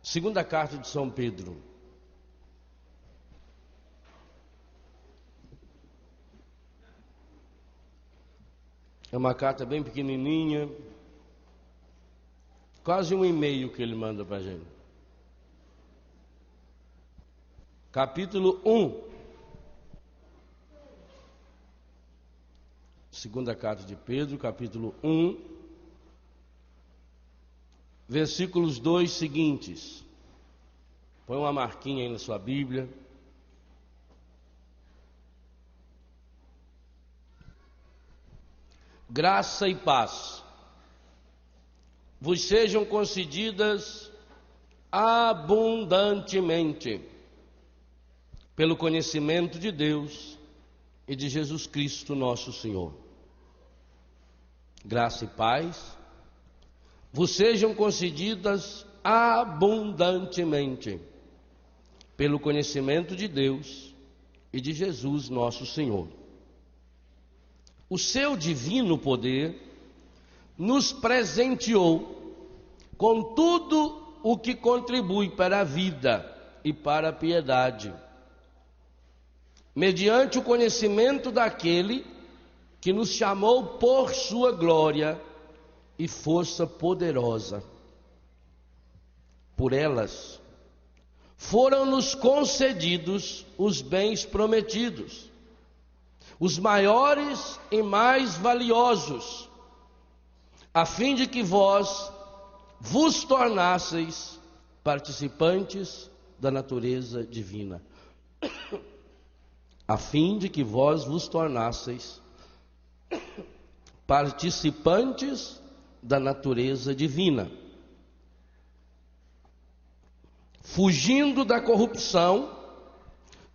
Segunda carta de São Pedro. É uma carta bem pequenininha, quase um e-mail que ele manda para a gente. Capítulo 1. Segunda carta de Pedro, capítulo 1, versículos 2 seguintes. Põe uma marquinha aí na sua Bíblia. Graça e paz vos sejam concedidas abundantemente pelo conhecimento de Deus e de Jesus Cristo nosso Senhor. Graça e paz vos sejam concedidas abundantemente pelo conhecimento de Deus e de Jesus nosso Senhor. O seu divino poder nos presenteou com tudo o que contribui para a vida e para a piedade, mediante o conhecimento daquele que nos chamou por sua glória e força poderosa. Por elas foram-nos concedidos os bens prometidos, os maiores e mais valiosos, a fim de que vós vos tornasseis participantes da natureza divina. A fim de que vós vos tornasseis participantes da natureza divina, fugindo da corrupção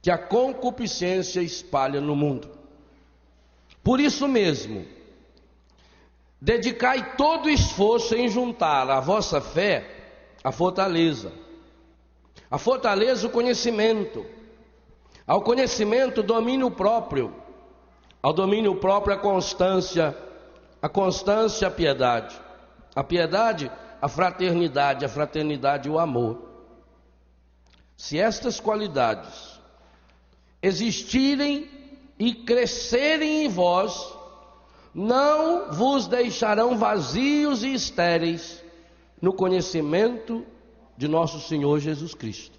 que a concupiscência espalha no mundo. Por isso mesmo, dedicai todo o esforço em juntar à vossa fé a fortaleza, o conhecimento, ao conhecimento o domínio próprio, ao domínio próprio a constância a piedade, a fraternidade o amor. Se estas qualidades existirem e crescerem em vós, não vos deixarão vazios e estéreis no conhecimento de nosso Senhor Jesus Cristo.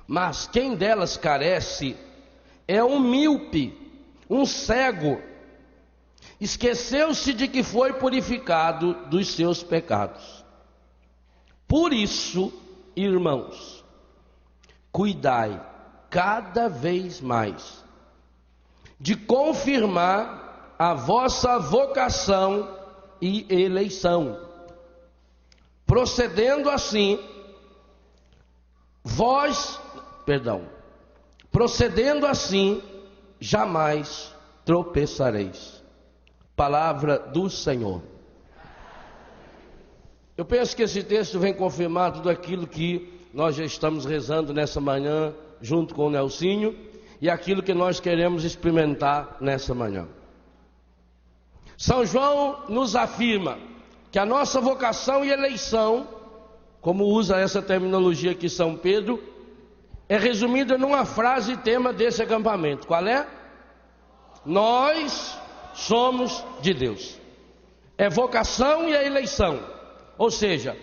Mas quem delas carece é um míope, um cego, esqueceu-se de que foi purificado dos seus pecados. Por isso, irmãos, cuidai cada vez mais de confirmar a vossa vocação e eleição, procedendo assim, jamais tropeçareis. Palavra do Senhor. Eu penso que esse texto vem confirmar tudo aquilo que nós já estamos rezando nessa manhã, junto com o Nelsinho, e aquilo que nós queremos experimentar nessa manhã. São João nos afirma que a nossa vocação e eleição, como usa essa terminologia aqui São Pedro, é resumida numa frase tema desse acampamento. Qual é? Nós somos de Deus. É vocação e a eleição. Ou seja,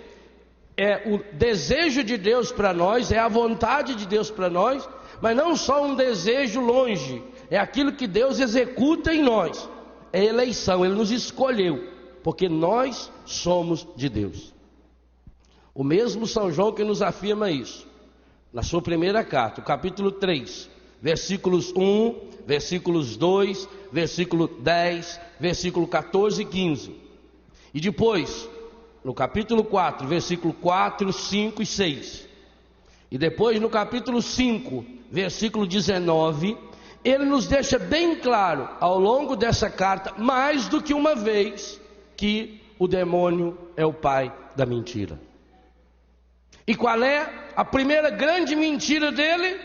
é o desejo de Deus para nós, é a vontade de Deus para nós, mas não só um desejo longe, é aquilo que Deus executa em nós. É eleição, Ele nos escolheu, porque nós somos de Deus. O mesmo São João que nos afirma isso, na sua primeira carta, o capítulo 3, versículos 1, versículos 2, versículo 10, versículo 14 e 15. E depois, no capítulo 4, versículo 4, 5 e 6. E depois no capítulo 5, versículo 19, ele nos deixa bem claro, ao longo dessa carta, mais do que uma vez, que o demônio é o pai da mentira. E qual é a primeira grande mentira dele?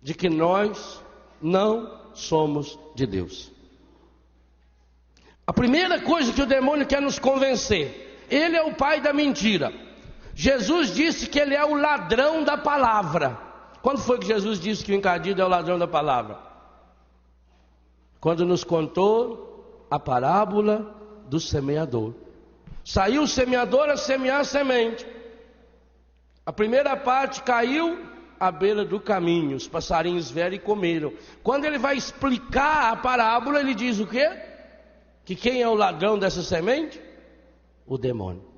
De que nós não somos de Deus. A primeira coisa que o demônio quer nos convencer, ele é o pai da mentira. Jesus disse que ele é o ladrão da palavra. Quando foi que Jesus disse que o encardido é o ladrão da palavra? Quando nos contou a parábola do semeador. Saiu o semeador a semear a semente. A primeira parte caiu à beira do caminho, os passarinhos vieram e comeram. Quando ele vai explicar a parábola, ele diz o quê? Que quem é o ladrão dessa semente? O demônio.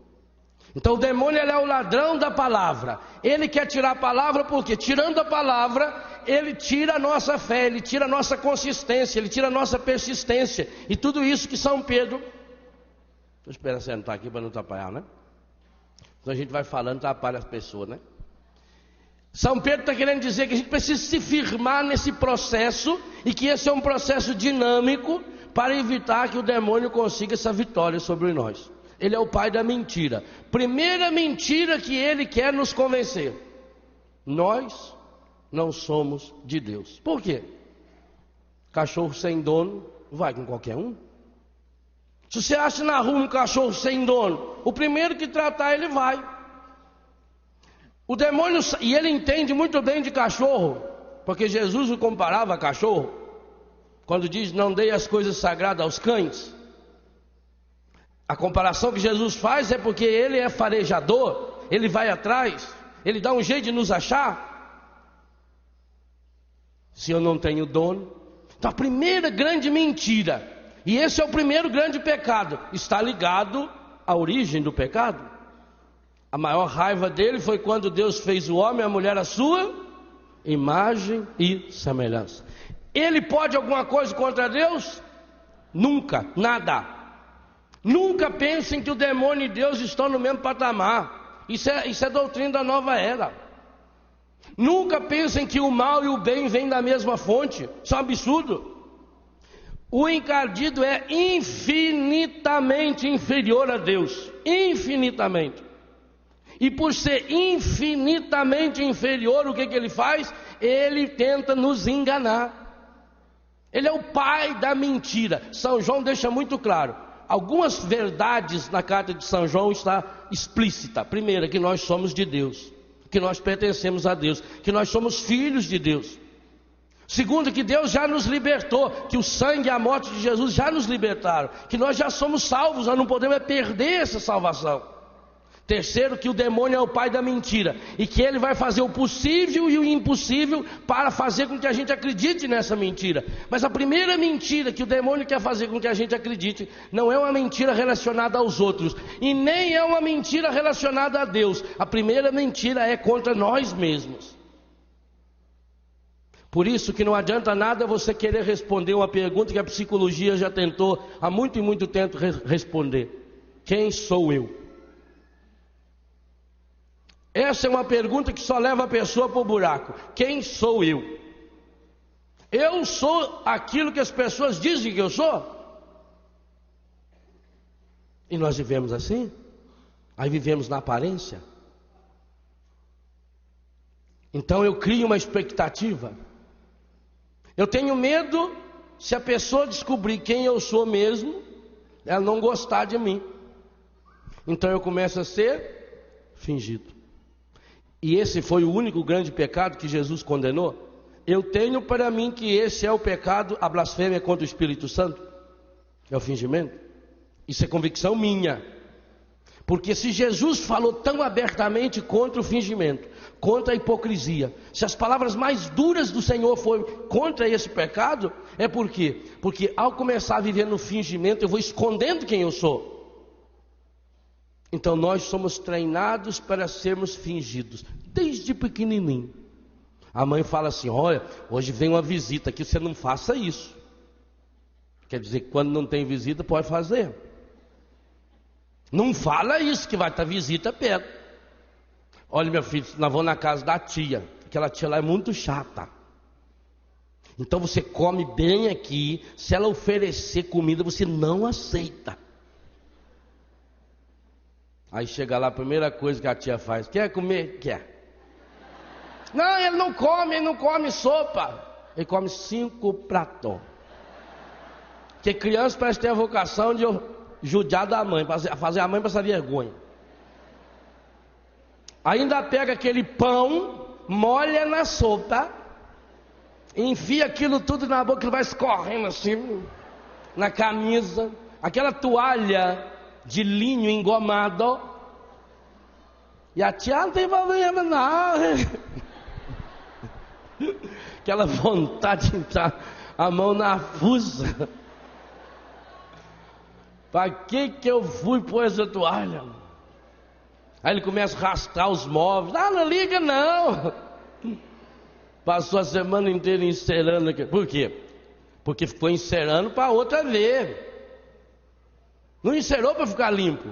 Então o demônio, ele é o ladrão da palavra. Ele quer tirar a palavra, porque tirando a palavra, ele tira a nossa fé, ele tira a nossa consistência, ele tira a nossa persistência. E tudo isso que São Pedro... Estou esperando sentar aqui para não atrapalhar, né? Então a gente vai falando, atrapalha as pessoas, né? São Pedro está querendo dizer que a gente precisa se firmar nesse processo, e que esse é um processo dinâmico, para evitar que o demônio consiga essa vitória sobre nós. Ele é o pai da mentira. Primeira mentira que ele quer nos convencer: nós não somos de Deus. Por quê? Cachorro sem dono vai com qualquer um. Se você acha na rua um cachorro sem dono, o primeiro que tratar ele vai. O demônio, e ele entende muito bem de cachorro, porque Jesus o comparava a cachorro, quando diz: não dei as coisas sagradas aos cães. A comparação que Jesus faz é porque ele é farejador, ele vai atrás, ele dá um jeito de nos achar. Se eu não tenho dono. Então a primeira grande mentira, e esse é o primeiro grande pecado, está ligado à origem do pecado. A maior raiva dele foi quando Deus fez o homem e a mulher à sua imagem e semelhança. Ele pode alguma coisa contra Deus? Nunca, nada. Nunca pensem que o demônio e Deus estão no mesmo patamar. Isso é doutrina da nova era. Nunca pensem que o mal e o bem vêm da mesma fonte. Isso é um absurdo. O encardido é infinitamente inferior a Deus. Infinitamente. E por ser infinitamente inferior, o que ele faz? Ele tenta nos enganar. Ele é o pai da mentira. São João deixa muito claro. Algumas verdades na carta de São João está explícita. Primeira, que nós somos de Deus, que nós pertencemos a Deus, que nós somos filhos de Deus. Segundo, que Deus já nos libertou, que o sangue e a morte de Jesus já nos libertaram, que nós já somos salvos, nós não podemos perder essa salvação. Terceiro, que o demônio é o pai da mentira, e que ele vai fazer o possível e o impossível para fazer com que a gente acredite nessa mentira. Mas a primeira mentira que o demônio quer fazer com que a gente acredite não é uma mentira relacionada aos outros, e nem é uma mentira relacionada a Deus. A primeira mentira é contra nós mesmos. Por isso que não adianta nada você querer responder uma pergunta que a psicologia já tentou há muito e muito tempo responder: quem sou eu? Essa é uma pergunta que só leva a pessoa para o buraco. Quem sou eu? Eu sou aquilo que as pessoas dizem que eu sou? E nós vivemos assim? Aí vivemos na aparência? Então eu crio uma expectativa. Eu tenho medo, se a pessoa descobrir quem eu sou mesmo, ela não gostar de mim. Então eu começo a ser fingido. E esse foi o único grande pecado que Jesus condenou. Eu tenho para mim que esse é o pecado, a blasfêmia contra o Espírito Santo. É o fingimento. Isso é convicção minha. Porque se Jesus falou tão abertamente contra o fingimento, contra a hipocrisia, se as palavras mais duras do Senhor foram contra esse pecado, é por quê? Porque ao começar a viver no fingimento, eu vou escondendo quem eu sou. Então nós somos treinados para sermos fingidos, desde pequenininho. A mãe fala assim: olha, hoje vem uma visita aqui, você não faça isso. Quer dizer que quando não tem visita, pode fazer. Não fala isso, que vai estar visita perto. Olha, meu filho, nós vamos na casa da tia. Aquela tia lá é muito chata. Então você come bem aqui. Se ela oferecer comida, você não aceita. Aí chega lá, a primeira coisa que a tia faz: quer comer? Quer. Não, ele não come sopa. Ele come 5 pratos. Porque criança parece ter a vocação de judiar da mãe, fazer a mãe passar vergonha. Ainda pega aquele pão, molha na sopa, enfia aquilo tudo na boca, ele vai escorrendo assim, na camisa, aquela toalha de linho engomado, e a tia não tem problema não. Aquela vontade de entrar a mão na fuça. Para que eu fui pôr essa toalha? Aí ele começa a arrastar os móveis. Ah, não liga não. Passou a semana inteira encerando aqui. Por quê? Porque ficou encerando para outra ver. Não encerou para ficar limpo.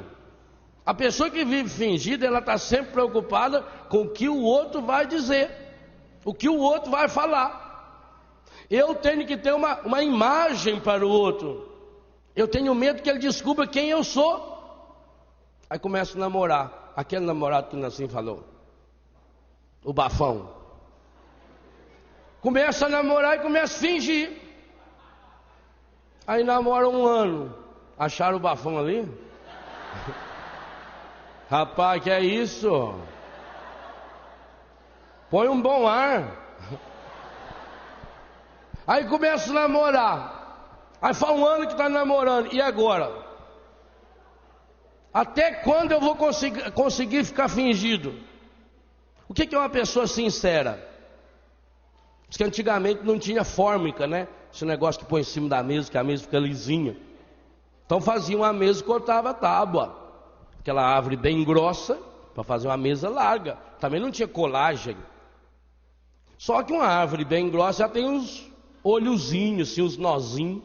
A pessoa que vive fingida, ela está sempre preocupada com o que o outro vai dizer, o que o outro vai falar. Eu tenho que ter uma imagem para o outro. Eu tenho medo que ele descubra quem eu sou. Aí começa a namorar. Aquele namorado que o Nassim falou, o bafão. Começa a namorar e começa a fingir. Aí namora 1 ano. Acharam o bafão ali? Rapaz, que é isso? Põe um bom ar. Aí começa a namorar. Aí faz 1 ano que está namorando. E agora? Até quando eu vou conseguir ficar fingido? O que é uma pessoa sincera? Diz que antigamente não tinha fórmica, né? Esse negócio que põe em cima da mesa, que a mesa fica lisinha. Então fazia uma mesa e cortava a tábua. Aquela árvore bem grossa, para fazer uma mesa larga. Também não tinha colagem. Só que uma árvore bem grossa já tem uns olhozinhos, assim, uns nozinhos.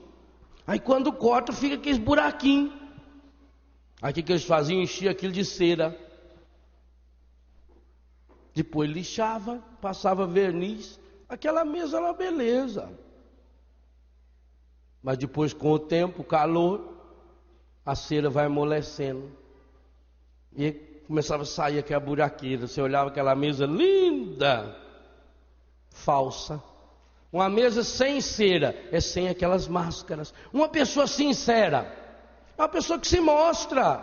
Aí quando corta fica aqueles buraquinhos. Aí o que eles faziam? Enchia aquilo de cera. Depois lixava, passava verniz. Aquela mesa era uma beleza. Mas depois, com o tempo, o calor, a cera vai amolecendo. E começava a sair aquela buraqueira. Você olhava aquela mesa linda, falsa. Uma mesa sem cera, é sem aquelas máscaras. Uma pessoa sincera é uma pessoa que se mostra.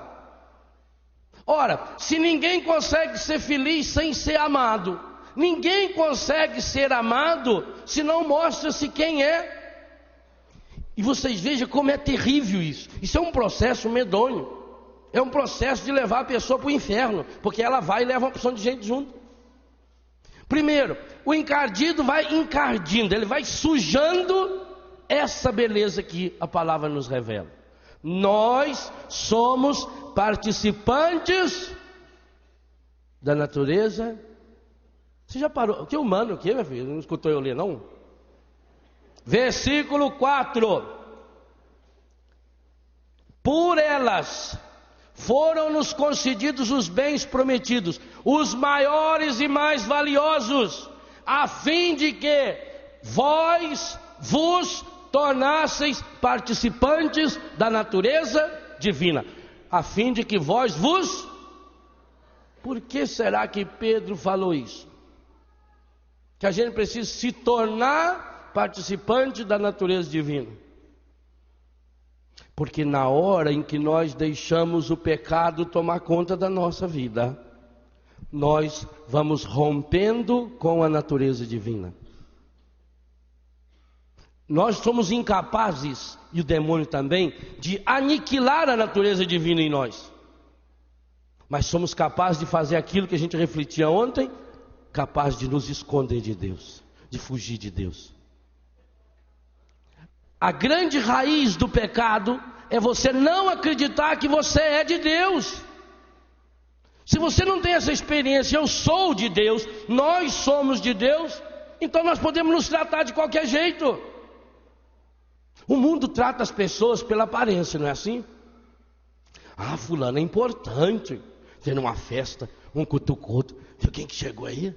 Ora, se ninguém consegue ser feliz sem ser amado, ninguém consegue ser amado se não mostra-se quem é. E vocês vejam como é terrível isso. Isso é um processo medonho. É um processo de levar a pessoa para o inferno, porque ela vai e leva uma porção de gente junto. Primeiro, o encardido vai encardindo, ele vai sujando essa beleza que a palavra nos revela. Nós somos participantes da natureza. Você já parou? Que humano, o que, meu filho? Não escutou eu ler, não? Versículo 4. Por elas foram-nos concedidos os bens prometidos, os maiores e mais valiosos, a fim de que vós vos tornasseis participantes da natureza divina. A fim de que vós vos... Por que será que Pedro falou isso? Que a gente precisa se tornar participante da natureza divina. Porque na hora em que nós deixamos o pecado tomar conta da nossa vida, nós vamos rompendo com a natureza divina. Nós somos incapazes, e o demônio também, de aniquilar a natureza divina em nós. Mas somos capazes de fazer aquilo que a gente refletia ontem, capaz de nos esconder de Deus, de fugir de Deus. A grande raiz do pecado é você não acreditar que você é de Deus. Se você não tem essa experiência, eu sou de Deus, nós somos de Deus, então nós podemos nos tratar de qualquer jeito. O mundo trata as pessoas pela aparência, não é assim? Ah, fulano é importante. Tendo uma festa, um cutucuto. Viu quem que chegou aí?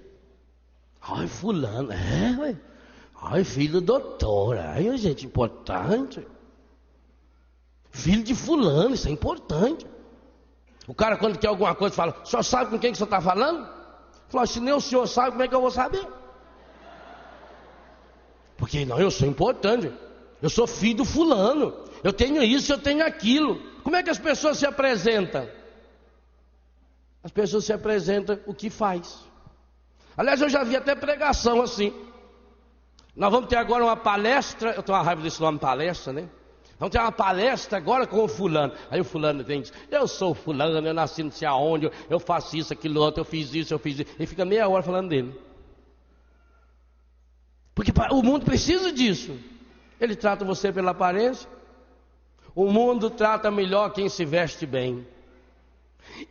Ai, fulano, ué. Ai, filho do doutor. Ai, gente importante. Filho de fulano, isso é importante. O cara, quando quer alguma coisa, fala: o senhor sabe com quem que o senhor está falando? Fala: se nem o senhor sabe, como é que eu vou saber? Porque não, eu sou importante. Eu sou filho do fulano. Eu tenho isso, eu tenho aquilo. Como é que as pessoas se apresentam? As pessoas se apresentam o que faz. Aliás, eu já vi até pregação assim. Nós vamos ter agora uma palestra. Eu tenho uma raiva desse nome palestra, né? Vamos ter uma palestra agora com o fulano. Aí o fulano diz: eu sou fulano, eu nasci não sei aonde, eu faço isso, aquilo outro, eu fiz isso, eu fiz isso. Ele fica meia hora falando dele. Porque o mundo precisa disso. Ele trata você pela aparência. O mundo trata melhor quem se veste bem.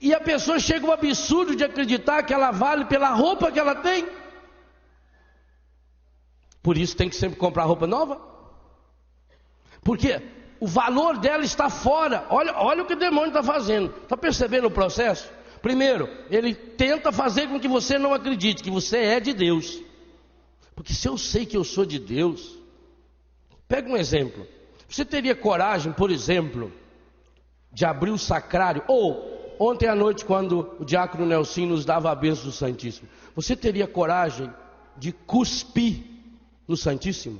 E a pessoa chega ao absurdo de acreditar que ela vale pela roupa que ela tem. Por isso tem que sempre comprar roupa nova. Porque o valor dela está fora. Olha o que o demônio está fazendo. Está percebendo o processo? Primeiro, ele tenta fazer com que você não acredite que você é de Deus. Porque se eu sei que eu sou de Deus, pega um exemplo. Você teria coragem, por exemplo, de abrir o sacrário? Ou, ontem à noite, quando o diácono Nelson nos dava a bênção do Santíssimo, você teria coragem de cuspir no Santíssimo?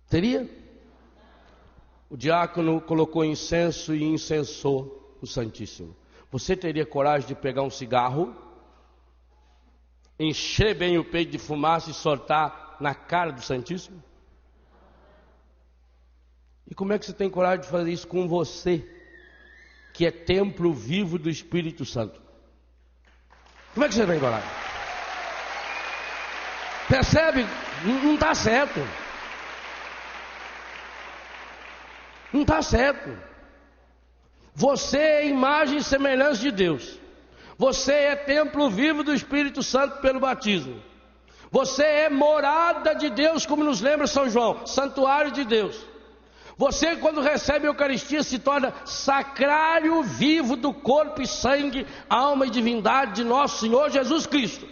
Teria? O diácono colocou incenso e incensou o Santíssimo. Você teria coragem de pegar um cigarro, encher bem o peito de fumaça e soltar na cara do Santíssimo? E como é que você tem coragem de fazer isso com você, que é templo vivo do Espírito Santo? Como é que você tem coragem? Percebe? Não está certo. Não está certo. Você é imagem e semelhança de Deus. Você é templo vivo do Espírito Santo pelo batismo. Você é morada de Deus, como nos lembra São João, santuário de Deus. Você, quando recebe a Eucaristia, se torna sacrário vivo do corpo e sangue, alma e divindade de nosso Senhor Jesus Cristo.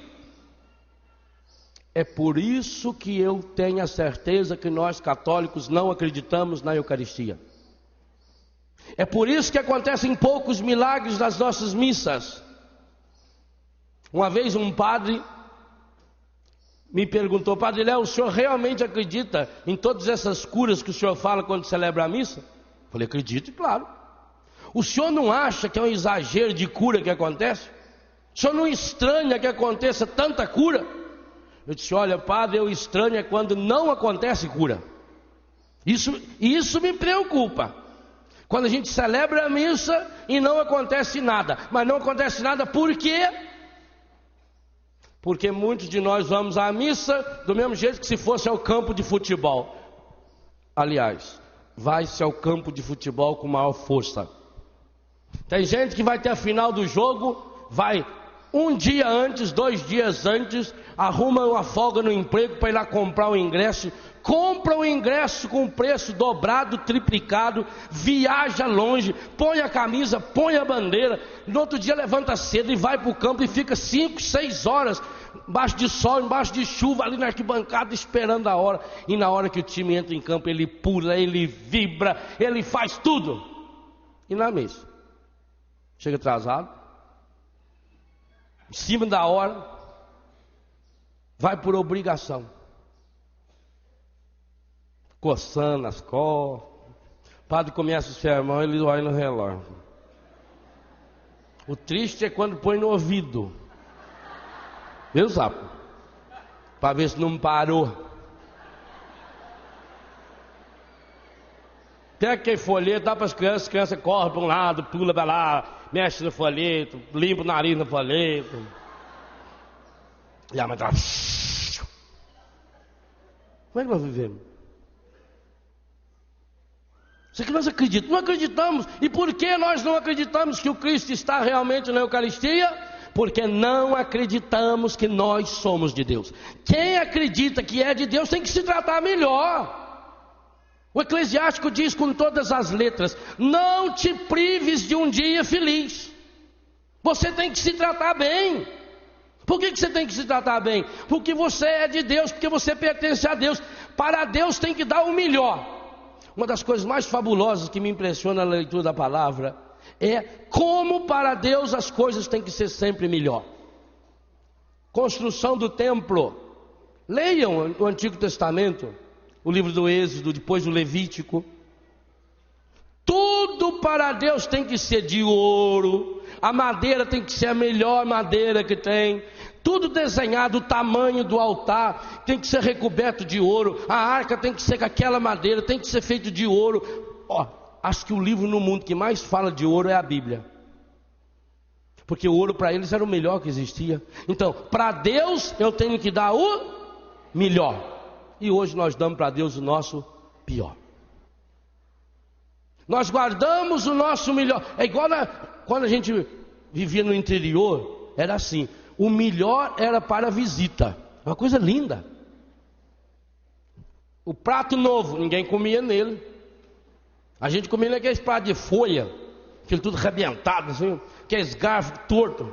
É por isso que eu tenho a certeza que nós católicos não acreditamos na Eucaristia. É por isso que acontecem poucos milagres nas nossas missas. Uma vez um padre me perguntou: Padre Léo, o senhor realmente acredita em todas essas curas que o senhor fala quando celebra a missa? Eu falei: acredito, claro. O senhor não acha que é um exagero de cura que acontece? O senhor não estranha que aconteça tanta cura? Eu disse: olha, padre, eu estranho é quando não acontece cura. Isso me preocupa. Quando a gente celebra a missa e não acontece nada. Mas não acontece nada por quê? Porque muitos de nós vamos à missa do mesmo jeito que se fosse ao campo de futebol. Aliás, vai-se ao campo de futebol com maior força. Tem gente que vai ter a final do jogo, vai um dia antes, 2 dias antes, arruma uma folga no emprego para ir lá comprar o ingresso. Compra o ingresso com preço dobrado, triplicado, viaja longe, põe a camisa, põe a bandeira, no outro dia levanta cedo e vai para o campo e fica 5, 6 horas, embaixo de sol, embaixo de chuva, ali na arquibancada esperando a hora. E na hora que o time entra em campo, ele pula, ele vibra, ele faz tudo. E na missa? Chega atrasado, em cima da hora, vai por obrigação. Coçando as costas. O padre começa o sermão, ele olha no relógio. O triste é quando põe no ouvido. Viu, sapo? Para ver se não parou. Pega aquele folheto, dá para as crianças correm para um lado, pula para lá, mexe no folheto, limpa o nariz no folheto. E a mãe tá... Como é que nós vivemos? Isso que nós acreditamos. Não acreditamos. E por que nós não acreditamos que o Cristo está realmente na Eucaristia? Porque não acreditamos que nós somos de Deus. Quem acredita que é de Deus tem que se tratar melhor. O Eclesiástico diz com todas as letras: não te prives de um dia feliz. Você tem que se tratar bem. Por que você tem que se tratar bem? Porque você é de Deus, porque você pertence a Deus. Para Deus tem que dar o melhor. Uma das coisas mais fabulosas que me impressiona na leitura da palavra é como para Deus as coisas têm que ser sempre melhor. Construção do templo. Leiam o Antigo Testamento, o livro do Êxodo, depois do Levítico. Tudo para Deus tem que ser de ouro, a madeira tem que ser a melhor madeira que tem, tudo desenhado, o tamanho do altar tem que ser recoberto de ouro, a arca tem que ser com aquela madeira, tem que ser feito de ouro. Acho que o livro no mundo que mais fala de ouro é a Bíblia, porque o ouro para eles era o melhor que existia. Então, para Deus eu tenho que dar o melhor, e hoje nós damos para Deus o nosso pior. Nós guardamos o nosso melhor. É igual quando a gente vivia no interior, era assim, o melhor era para a visita, uma coisa linda. O prato novo, ninguém comia nele. A gente comia naqueles pratos de folha, aquele tudo arrebentado, assim, aqueles garfos tortos.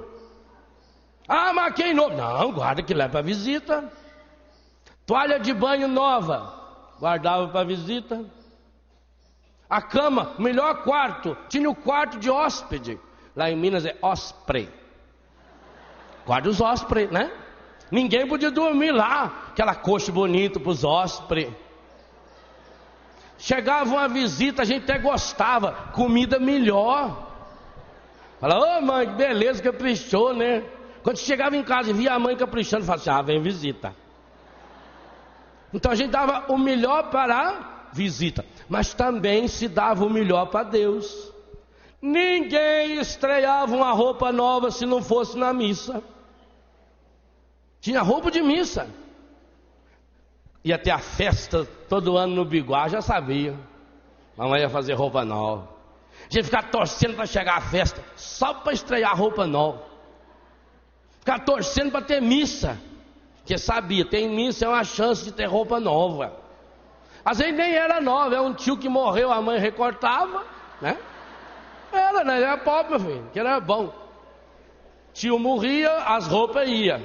Ah, mas quem novo? Não, guarda que leva para visita. Toalha de banho nova, guardava para visita. A cama, o melhor quarto, tinha o quarto de hóspede. Lá em Minas é hóspede. Guarda os hóspedes, né? Ninguém podia dormir lá, aquela coxa bonita para os hóspedes. Chegava uma visita, a gente até gostava, comida melhor. Fala, ô mãe, que beleza, caprichou, né? Quando chegava em casa e via a mãe caprichando, falava assim, vem visita. Então a gente dava o melhor para a visita, mas também se dava o melhor para Deus. Ninguém estreava uma roupa nova se não fosse na missa. Tinha roupa de missa. Ia ter a festa todo ano no Biguá, já sabia. Mamãe ia fazer roupa nova. A gente ficava torcendo para chegar a festa, só para estrear roupa nova. Ficava torcendo para ter missa, porque sabia, tem missa é uma chance de ter roupa nova. Às vezes nem era nova, é um tio que morreu, a mãe recortava, né? Era pobre, meu filho, que era bom. Tio morria, as roupas iam.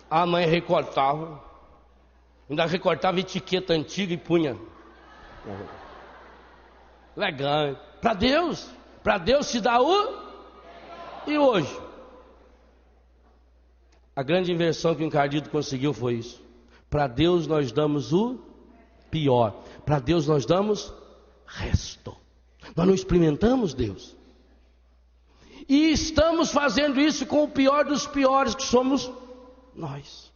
A mãe recortava. Ainda recortava etiqueta antiga e punha. Legal. Para Deus se dá o. E hoje? A grande inversão que o encardido conseguiu foi isso. Para Deus nós damos o pior. Para Deus nós damos resto. Nós não experimentamos Deus. E estamos fazendo isso com o pior dos piores, que somos nós.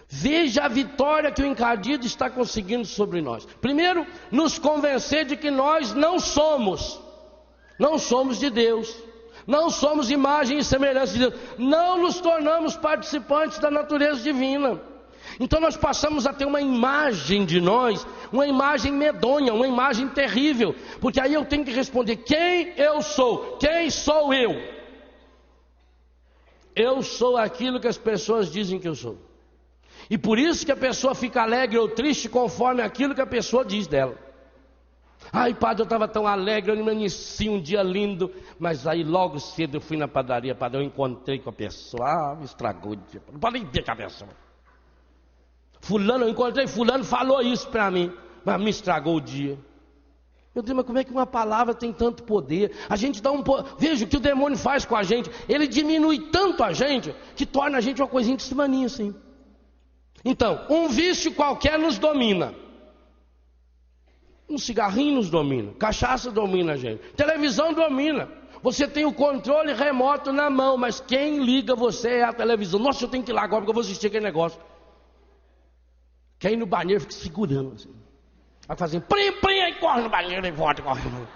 Veja a vitória que o encardido está conseguindo sobre nós. Primeiro, nos convencer de que nós não somos de Deus, não somos imagem e semelhança de Deus, não nos tornamos participantes da natureza divina. Então nós passamos a ter uma imagem de nós, uma imagem medonha, uma imagem terrível, porque aí eu tenho que responder: quem eu sou? Quem sou eu? Eu sou aquilo que as pessoas dizem que eu sou. E por isso que a pessoa fica alegre ou triste conforme aquilo que a pessoa diz dela. Ai, padre, eu estava tão alegre, eu amanheci um dia lindo, mas aí logo cedo eu fui na padaria, padre, eu encontrei com a pessoa, me estragou o dia. Não pode nem ver com a pessoa. Eu encontrei fulano, falou isso para mim, mas me estragou o dia. Meu Deus, mas como é que uma palavra tem tanto poder? A gente dá veja o que o demônio faz com a gente. Ele diminui tanto a gente, que torna a gente uma coisinha de semaninha assim. Então, um vício qualquer nos domina. Um cigarrinho nos domina, cachaça domina a gente, televisão domina. Você tem o controle remoto na mão, mas quem liga você é a televisão. Nossa, eu tenho que ir lá agora porque eu vou assistir aquele negócio. Quer ir no banheiro, fica segurando assim. Vai fazendo prim, aí corre no banheiro e volta correndo.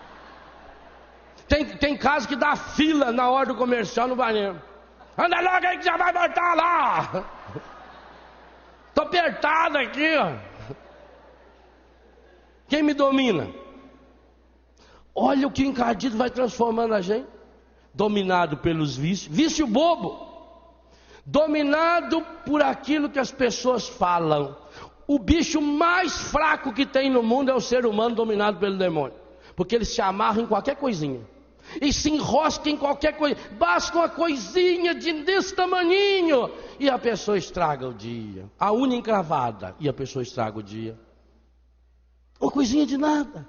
Tem caso que dá fila na hora do comercial no banheiro. Anda logo aí que já vai voltar lá. Estou apertado aqui, ó. Quem me domina? Olha o que o encardido vai transformando a gente. Dominado pelos vícios. Vício bobo. Dominado por aquilo que as pessoas falam. O bicho mais fraco que tem no mundo é o ser humano dominado pelo demônio. Porque eles se amarram em qualquer coisinha. E se enroscam em qualquer coisa. Basta uma coisinha desse tamaninho e a pessoa estraga o dia. A unha encravada e a pessoa estraga o dia. Uma coisinha de nada.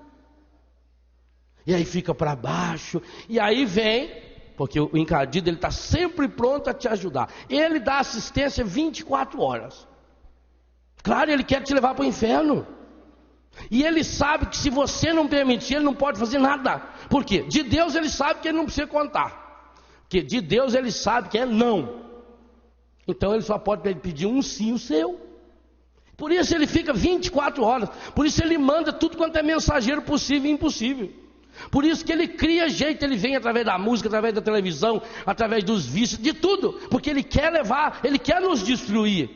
E aí fica para baixo. E aí vem, porque o encardido ele está sempre pronto a te ajudar. Ele dá assistência 24 horas. Claro, ele quer te levar para o inferno. E ele sabe que se você não permitir, ele não pode fazer nada. Por quê? De Deus ele sabe que ele não precisa contar. Porque de Deus ele sabe que é não. Então ele só pode pedir um sim o seu. Por isso ele fica 24 horas. Por isso ele manda tudo quanto é mensageiro possível e impossível. Por isso que ele cria jeito, ele vem através da música, através da televisão, através dos vícios, de tudo. Porque ele quer levar, ele quer nos destruir.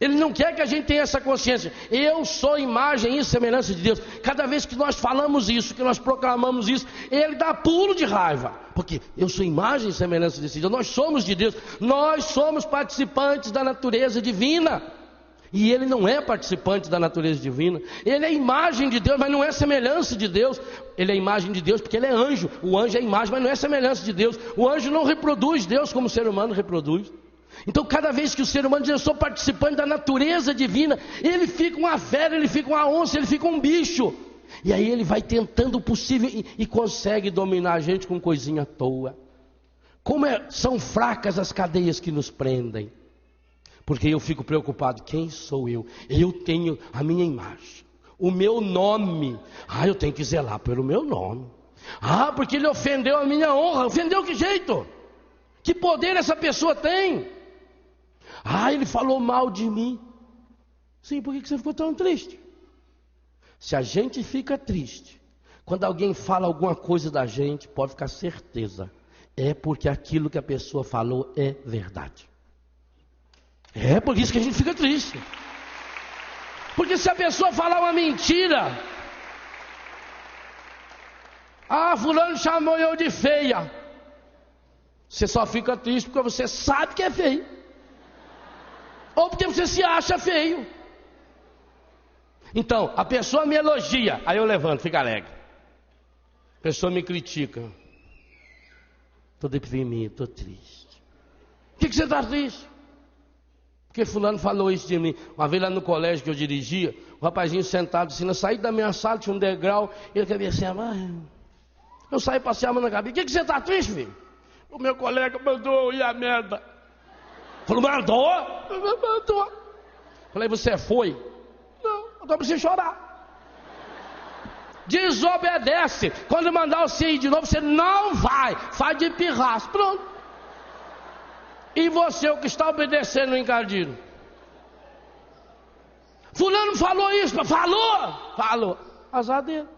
Ele não quer que a gente tenha essa consciência. Eu sou imagem e semelhança de Deus. Cada vez que nós falamos isso, que nós proclamamos isso, ele dá pulo de raiva. Porque eu sou imagem e semelhança de Deus. Nós somos de Deus. Nós somos participantes da natureza divina. E ele não é participante da natureza divina. Ele é imagem de Deus, mas não é semelhança de Deus. Ele é imagem de Deus porque ele é anjo. O anjo é imagem, mas não é semelhança de Deus. O anjo não reproduz Deus como o ser humano reproduz. Então cada vez que o ser humano diz eu sou participante da natureza divina, ele fica uma fera, ele fica uma onça, ele fica um bicho. E aí ele vai tentando o possível e consegue dominar a gente com coisinha à toa. Como são fracas as cadeias que nos prendem. Porque eu fico preocupado, quem sou eu? Eu tenho a minha imagem, o meu nome. Eu tenho que zelar pelo meu nome. Porque ele ofendeu a minha honra. Ofendeu que jeito? Que poder essa pessoa tem? Ele falou mal de mim. Sim, por que você ficou tão triste? Se a gente fica triste quando alguém fala alguma coisa da gente, pode ficar certeza, é porque aquilo que a pessoa falou é verdade. É por isso que a gente fica triste. Porque se a pessoa falar uma mentira, fulano chamou eu de feia, você só fica triste porque você sabe que é feio. Ou porque você se acha feio. Então, a pessoa me elogia, aí eu levanto, fico alegre. A pessoa me critica. Estou deprimido, estou triste. Por que você está triste? Porque fulano falou isso de mim. Uma vez lá no colégio que eu dirigia, o rapazinho sentado assim, eu saí da minha sala, tinha um degrau, ele cabeceava. Eu saí passear a mão na cabeça. Por que você está triste, filho? O meu colega mandou ir a merda. Falou, mandou? Mandou. Falei, você foi? Não, então precisa chorar. Desobedece. Quando mandar você ir de novo, você não vai. Faz de pirraço. Pronto. E você, o que está obedecendo, encardido? Fulano falou isso. Falou. Azar dele.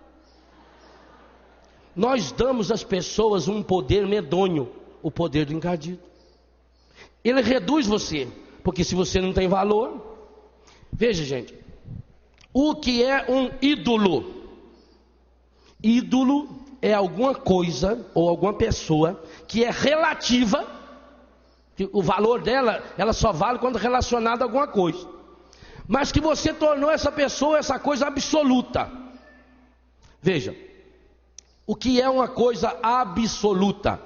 Nós damos às pessoas um poder medonho. O poder do encardido. Ele reduz você, porque se você não tem valor, veja gente, o que é um ídolo? Ídolo é alguma coisa ou alguma pessoa que é relativa, que o valor dela, ela só vale quando relacionada a alguma coisa, mas que você tornou essa pessoa, essa coisa absoluta. Veja, o que é uma coisa absoluta?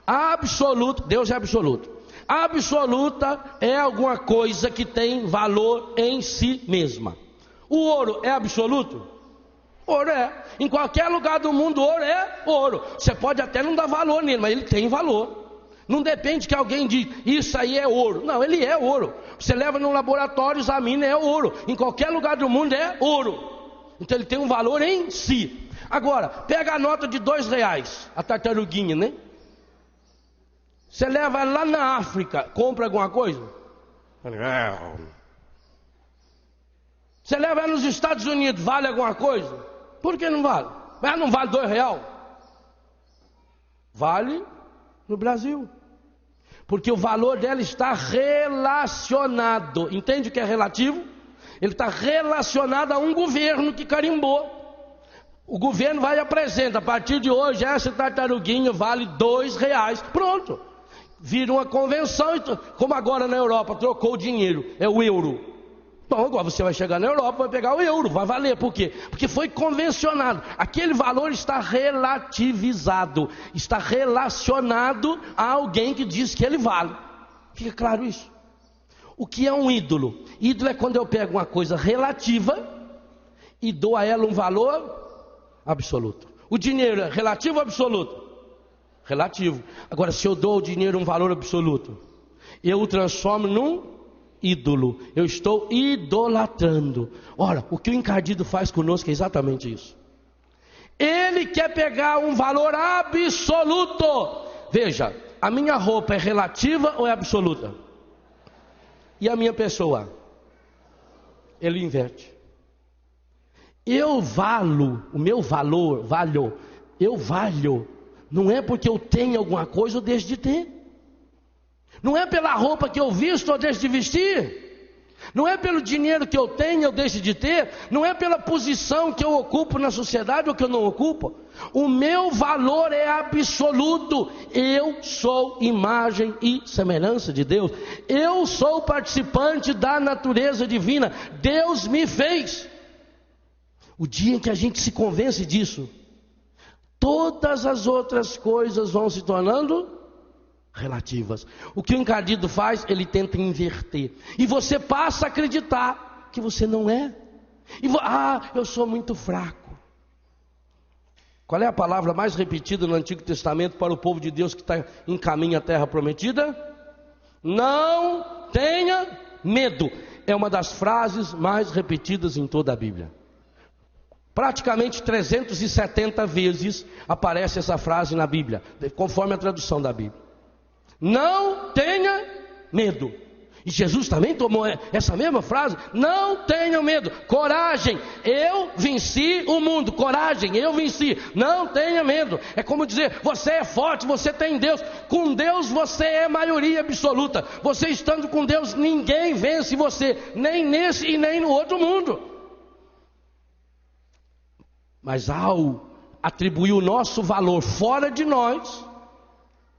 Absoluto, Deus é absoluto. Absoluta é alguma coisa que tem valor em si mesma. O ouro é absoluto? Ouro é. Em qualquer lugar do mundo, ouro é ouro. Você pode até não dar valor nele, mas ele tem valor. Não depende que alguém diga, isso aí é ouro. Não, ele é ouro. Você leva num laboratório, examina, é ouro. Em qualquer lugar do mundo é ouro. Então ele tem um valor em si. Agora, pega a nota de R$2, a tartaruguinha, né? Você leva lá na África, compra alguma coisa? Você leva nos Estados Unidos, vale alguma coisa? Por que não vale? Mas não vale R$2? Vale no Brasil. Porque o valor dela está relacionado. Entende o que é relativo? Ele está relacionado a um governo que carimbou. O governo vai e apresenta, a partir de hoje, essa tartaruguinha vale R$2. Pronto. Vira uma convenção, como agora na Europa, trocou o dinheiro, é o euro. Então agora você vai chegar na Europa, vai pegar o euro, vai valer, por quê? Porque foi convencionado, aquele valor está relativizado, está relacionado a alguém que diz que ele vale. Fica claro isso? O que é um ídolo? Ídolo é quando eu pego uma coisa relativa e dou a ela um valor absoluto. O dinheiro é relativo ou absoluto? Relativo. Agora, se eu dou ao dinheiro um valor absoluto, eu o transformo num ídolo, eu estou idolatrando. Ora, o que o encardido faz conosco é exatamente isso. Ele quer pegar um valor absoluto. Veja, a minha roupa é relativa ou é absoluta? E a minha pessoa? Ele inverte. Eu valo, o meu valor, eu valho, não é porque eu tenho alguma coisa ou deixo de ter. Não é pela roupa que eu visto ou deixo de vestir. Não é pelo dinheiro que eu tenho ou deixo de ter. Não é pela posição que eu ocupo na sociedade ou que eu não ocupo. O meu valor é absoluto. Eu sou imagem e semelhança de Deus. Eu sou participante da natureza divina. Deus me fez. O dia em que a gente se convence disso, todas as outras coisas vão se tornando relativas. O que o encardido faz, ele tenta inverter. E você passa a acreditar que você não é. Eu sou muito fraco. Qual é a palavra mais repetida no Antigo Testamento para o povo de Deus que está em caminho à terra prometida? Não tenha medo. É uma das frases mais repetidas em toda a Bíblia. Praticamente 370 vezes aparece essa frase na Bíblia, conforme a tradução da Bíblia. Não tenha medo. E Jesus também tomou essa mesma frase. Não tenham medo. Coragem, eu venci o mundo. Coragem, eu venci. Não tenha medo. É como dizer, você é forte, você tem Deus. Com Deus você é maioria absoluta. Você estando com Deus, ninguém vence você, nem nesse e nem no outro mundo. Mas ao atribuir o nosso valor fora de nós,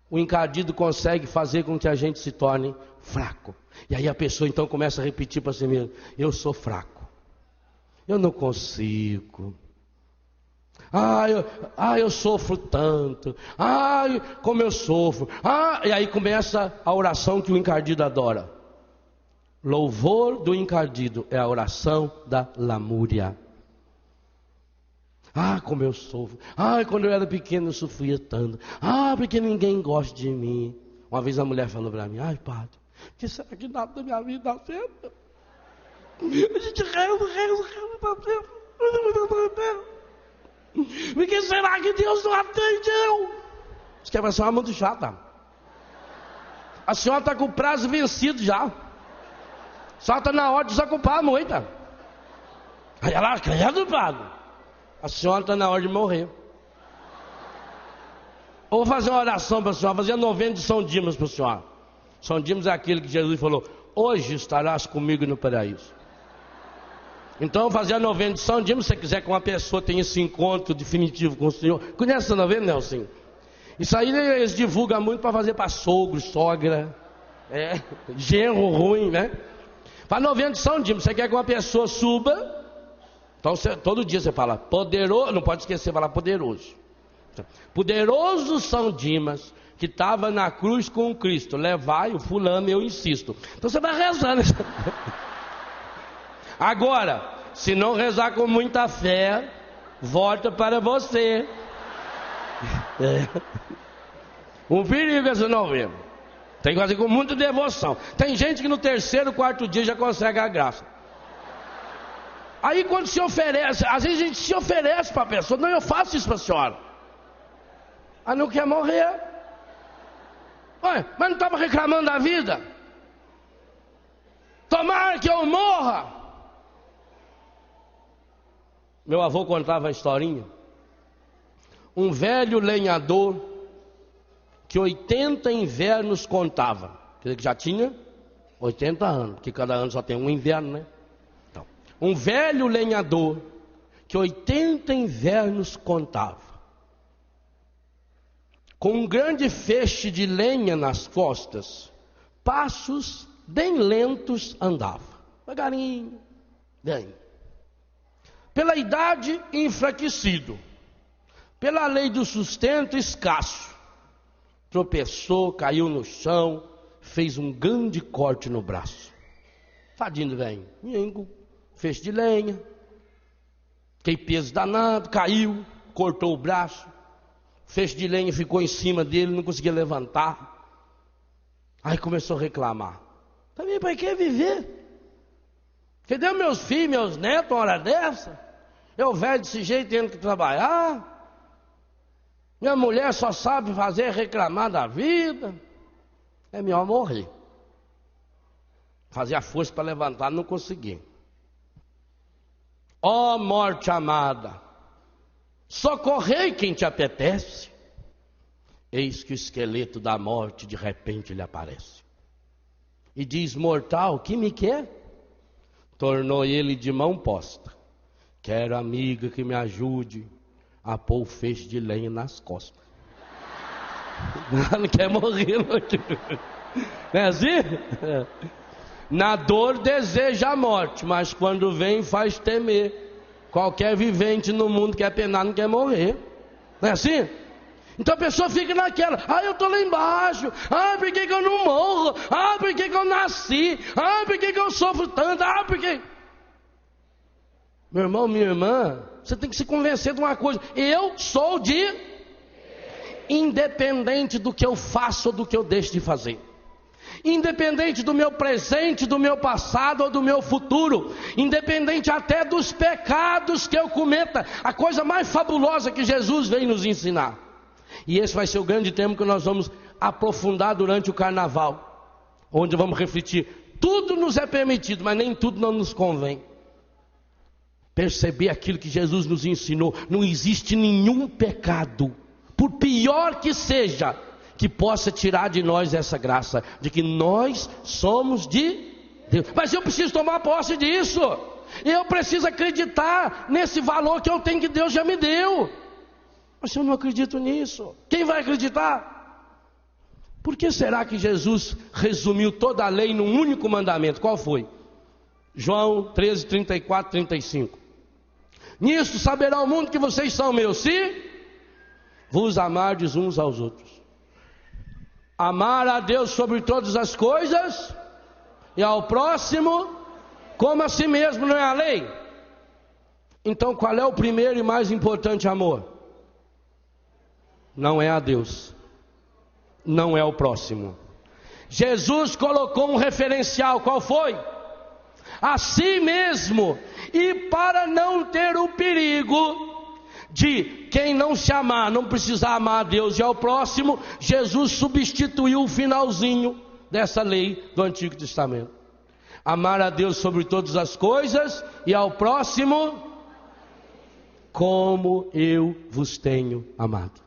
o encardido consegue fazer com que a gente se torne fraco. E aí a pessoa então começa a repetir para si mesmo: eu sou fraco, eu não consigo, eu sofro tanto, como eu sofro, e aí começa a oração que o encardido adora. Louvor do encardido é a oração da lamúria. Como eu sofro. Quando eu era pequeno eu sofria tanto. Porque ninguém gosta de mim. Uma vez a mulher falou para mim: padre, que será que nada da minha vida dá certo? A gente reza para Deus. Por que será que Deus não atende eu? Isso que é uma senhora muito chata. A senhora está com o prazo vencido já. A senhora está na hora de desocupar a moita. Aí ela, credo, padre, a senhora está na hora de morrer. Eu vou fazer uma oração para a senhora, fazer a novena de São Dimas para a senhora. São Dimas é aquele que Jesus falou: hoje estarás comigo no paraíso. Então eu vou fazer a novena de São Dimas. Se você quiser que uma pessoa tenha esse encontro definitivo com o Senhor. Conhece essa novena, Nelson? Isso aí eles divulgam muito para fazer para sogro, sogra, genro ruim, né? Para a novena de São Dimas, você quer que uma pessoa suba. Então todo dia você fala poderoso, não pode esquecer de falar poderoso. Poderoso São Dimas, que estava na cruz com Cristo, levai o fulano, eu insisto. Então você vai rezando. Agora, se não rezar com muita fé, volta para você. Um perigo essa novena. Tem que fazer com muita devoção. Tem gente que no terceiro, quarto dia já consegue a graça. Aí quando se oferece, às vezes a gente se oferece para a pessoa: não, eu faço isso para a senhora. Aí não quer morrer. Mas não estava reclamando da vida? Tomara que eu morra. Meu avô contava a historinha. Um velho lenhador que 80 invernos contava. Quer dizer que já tinha 80 anos, porque cada ano só tem um inverno, né? Então, um velho lenhador que 80 invernos contava. Com um grande feixe de lenha nas costas, passos bem lentos andava. Devagarinho, bem. Pela idade, enfraquecido. Pela lei do sustento, escasso. Tropeçou, caiu no chão, fez um grande corte no braço. Tadinho do velho. Feixe de lenha. Que peso danado, caiu, cortou o braço. Feixe de lenha ficou em cima dele, não conseguia levantar. Aí começou a reclamar. Também para que viver? Cadê meus filhos, meus netos, uma hora dessa? Eu velho desse jeito tendo que trabalhar. Minha mulher só sabe fazer reclamar da vida. É melhor morrer. Fazer a força para levantar, não consegui. Ó morte amada, socorrei quem te apetece. Eis que o esqueleto da morte de repente lhe aparece. E diz: mortal, que me quer? Tornou ele de mão posta. Quero amiga que me ajude a pôr o feixe de lenha nas costas. Não quer morrer, não é assim? Na dor deseja a morte, mas quando vem faz temer. Qualquer vivente no mundo quer penar, não quer morrer. Não é assim? Então a pessoa fica naquela: eu estou lá embaixo, por que eu não morro? Por que eu nasci? Por que eu sofro tanto? Por que... Meu irmão, minha irmã, você tem que se convencer de uma coisa: eu sou de... Independente do que eu faço ou do que eu deixo de fazer, independente do meu presente, do meu passado ou do meu futuro, independente até dos pecados que eu cometa, a coisa mais fabulosa que Jesus veio nos ensinar. E esse vai ser o grande tema que nós vamos aprofundar durante o carnaval, onde vamos refletir: tudo nos é permitido, mas nem tudo não nos convém. Perceber aquilo que Jesus nos ensinou: não existe nenhum pecado, por pior que seja, que possa tirar de nós essa graça, de que nós somos de Deus. Mas eu preciso tomar posse disso, eu preciso acreditar nesse valor que eu tenho, que Deus já me deu. Mas se eu não acredito nisso, quem vai acreditar? Por que será que Jesus resumiu toda a lei num único mandamento? Qual foi? João 13, 34, 35. Nisto saberá o mundo que vocês são meus, se vos amardes uns aos outros. Amar a Deus sobre todas as coisas e ao próximo como a si mesmo, não é a lei? Então qual é o primeiro e mais importante amor? Não é a Deus, não é o próximo. Jesus colocou um referencial, qual foi? A si mesmo. E para não ter o perigo de quem não se amar, não precisar amar a Deus e ao próximo, Jesus substituiu o finalzinho dessa lei do Antigo Testamento: amar a Deus sobre todas as coisas e ao próximo como eu vos tenho amado.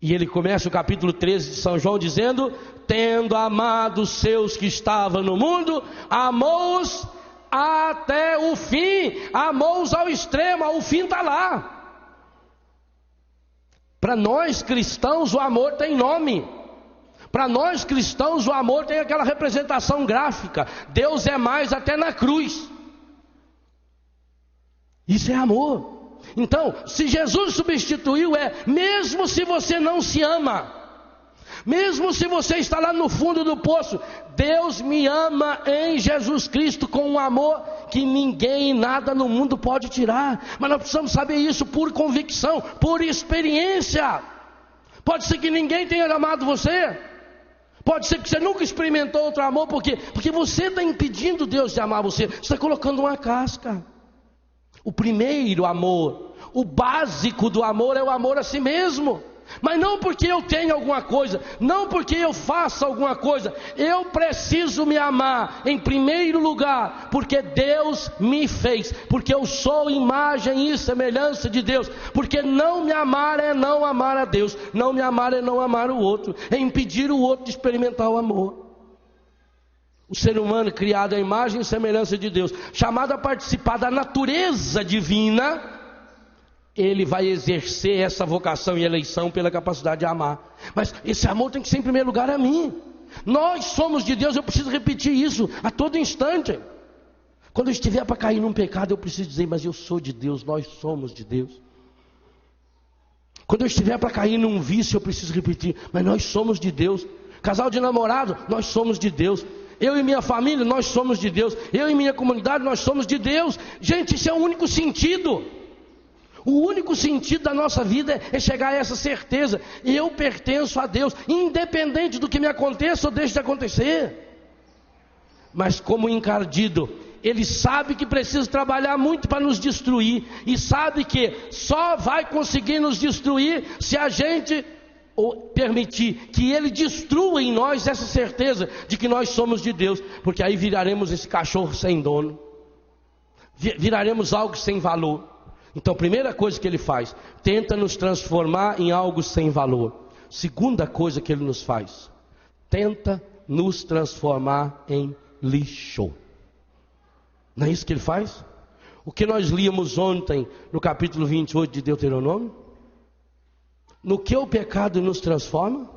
E ele começa o capítulo 13 de São João dizendo: tendo amado os seus que estavam no mundo, amou-os até o fim, amou-os ao extremo, o fim está lá. Para nós cristãos o amor tem nome. Para nós cristãos o amor tem aquela representação gráfica: Deus é mais até na cruz. Isso é amor. Então, se Jesus substituiu, mesmo se você não se ama, mesmo se você está lá no fundo do poço, Deus me ama em Jesus Cristo com um amor que ninguém e nada no mundo pode tirar. Mas nós precisamos saber isso por convicção, por experiência. Pode ser que ninguém tenha amado você, pode ser que você nunca experimentou outro amor, porque você está impedindo Deus de amar você, você está colocando uma casca. O primeiro amor, o básico do amor é o amor a si mesmo. Mas não porque eu tenho alguma coisa, não porque eu faça alguma coisa. Eu preciso me amar em primeiro lugar, porque Deus me fez, porque eu sou imagem e semelhança de Deus. Porque não me amar é não amar a Deus, não me amar é não amar o outro, é impedir o outro de experimentar o amor. O ser humano criado à imagem e semelhança de Deus, chamado a participar da natureza divina, ele vai exercer essa vocação e eleição pela capacidade de amar. Mas esse amor tem que ser em primeiro lugar a mim. Nós somos de Deus, eu preciso repetir isso a todo instante. Quando eu estiver para cair num pecado, eu preciso dizer: mas eu sou de Deus, nós somos de Deus. Quando eu estiver para cair num vício, eu preciso repetir: mas nós somos de Deus. Casal de namorado, nós somos de Deus. Eu e minha família, nós somos de Deus. Eu e minha comunidade, nós somos de Deus. Gente, isso é o único sentido. O único sentido da nossa vida é chegar a essa certeza: eu pertenço a Deus, independente do que me aconteça ou deixe de acontecer. mas como encardido, ele sabe que precisa trabalhar muito para nos destruir, e sabe que só vai conseguir nos destruir se a gente permitir que ele destrua em nós essa certeza de que nós somos de Deus, porque aí viraremos esse cachorro sem dono, viraremos algo sem valor. Então, primeira coisa que ele faz, tenta nos transformar em algo sem valor. Segunda coisa que ele nos faz, tenta nos transformar em lixo. Não é isso que ele faz? O que nós líamos ontem no capítulo 28 de Deuteronômio? No que o pecado nos transforma?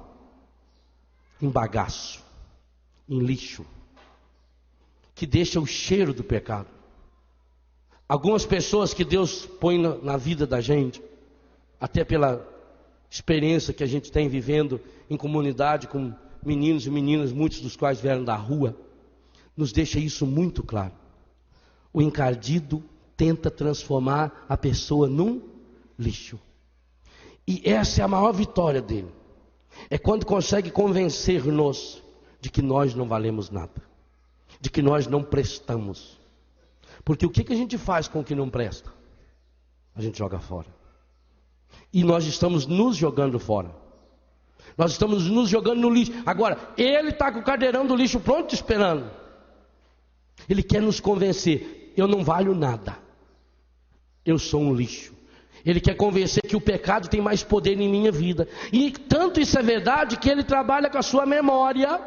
Em bagaço, em lixo, que deixa o cheiro do pecado. Algumas pessoas que Deus põe na vida da gente, até pela experiência que a gente tem vivendo em comunidade com meninos e meninas, muitos dos quais vieram da rua, nos deixa isso muito claro. O encardido tenta transformar a pessoa num lixo. E essa é a maior vitória dele. É quando consegue convencer-nos de que nós não valemos nada, de que nós não prestamos. Porque o que a gente faz com o que não presta? A gente joga fora. E nós estamos nos jogando fora. Nós estamos nos jogando no lixo. Agora, ele está com o cadeirão do lixo pronto esperando. Ele quer nos convencer: eu não valho nada, eu sou um lixo. Ele quer convencer que o pecado tem mais poder em minha vida. E tanto isso é verdade que ele trabalha com a sua memória,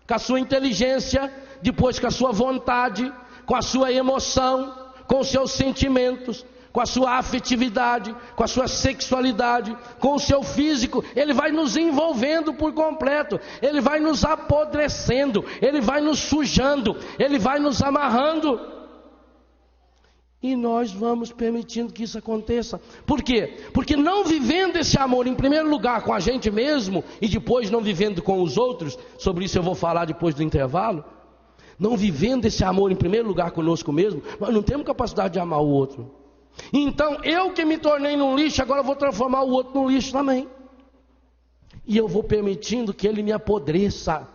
com a sua inteligência, depois com a sua vontade, com a sua emoção, com os seus sentimentos, com a sua afetividade, com a sua sexualidade, com o seu físico. Ele vai nos envolvendo por completo, ele vai nos apodrecendo, ele vai nos sujando, ele vai nos amarrando. E nós vamos permitindo que isso aconteça. Por quê? Porque não vivendo esse amor, em primeiro lugar, com a gente mesmo, e depois não vivendo com os outros, sobre isso eu vou falar depois do intervalo. Não vivendo esse amor, em primeiro lugar, conosco mesmo, nós não temos capacidade de amar o outro. Então, eu que me tornei num lixo, agora eu vou transformar o outro num lixo também. E eu vou permitindo que ele me apodreça.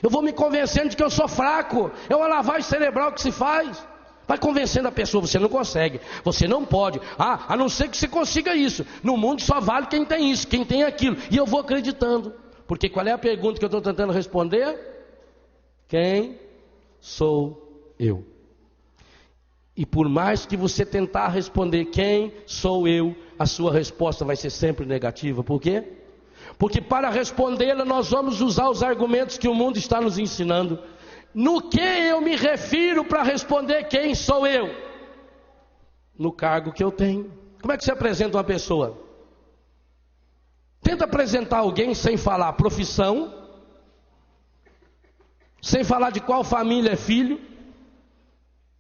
Eu vou me convencendo de que eu sou fraco. É uma lavagem cerebral que se faz. Vai convencendo a pessoa: você não consegue, você não pode, a não ser que você consiga isso. No mundo só vale quem tem isso, quem tem aquilo. E eu vou acreditando. Porque qual é a pergunta que eu estou tentando responder? Quem sou eu? E por mais que você tentar responder quem sou eu, a sua resposta vai ser sempre negativa. Por quê? Porque para respondê-la nós vamos usar os argumentos que o mundo está nos ensinando. No que eu me refiro para responder quem sou eu? No cargo que eu tenho. Como é que você apresenta uma pessoa? Tenta apresentar alguém sem falar profissão, sem falar de qual família é filho.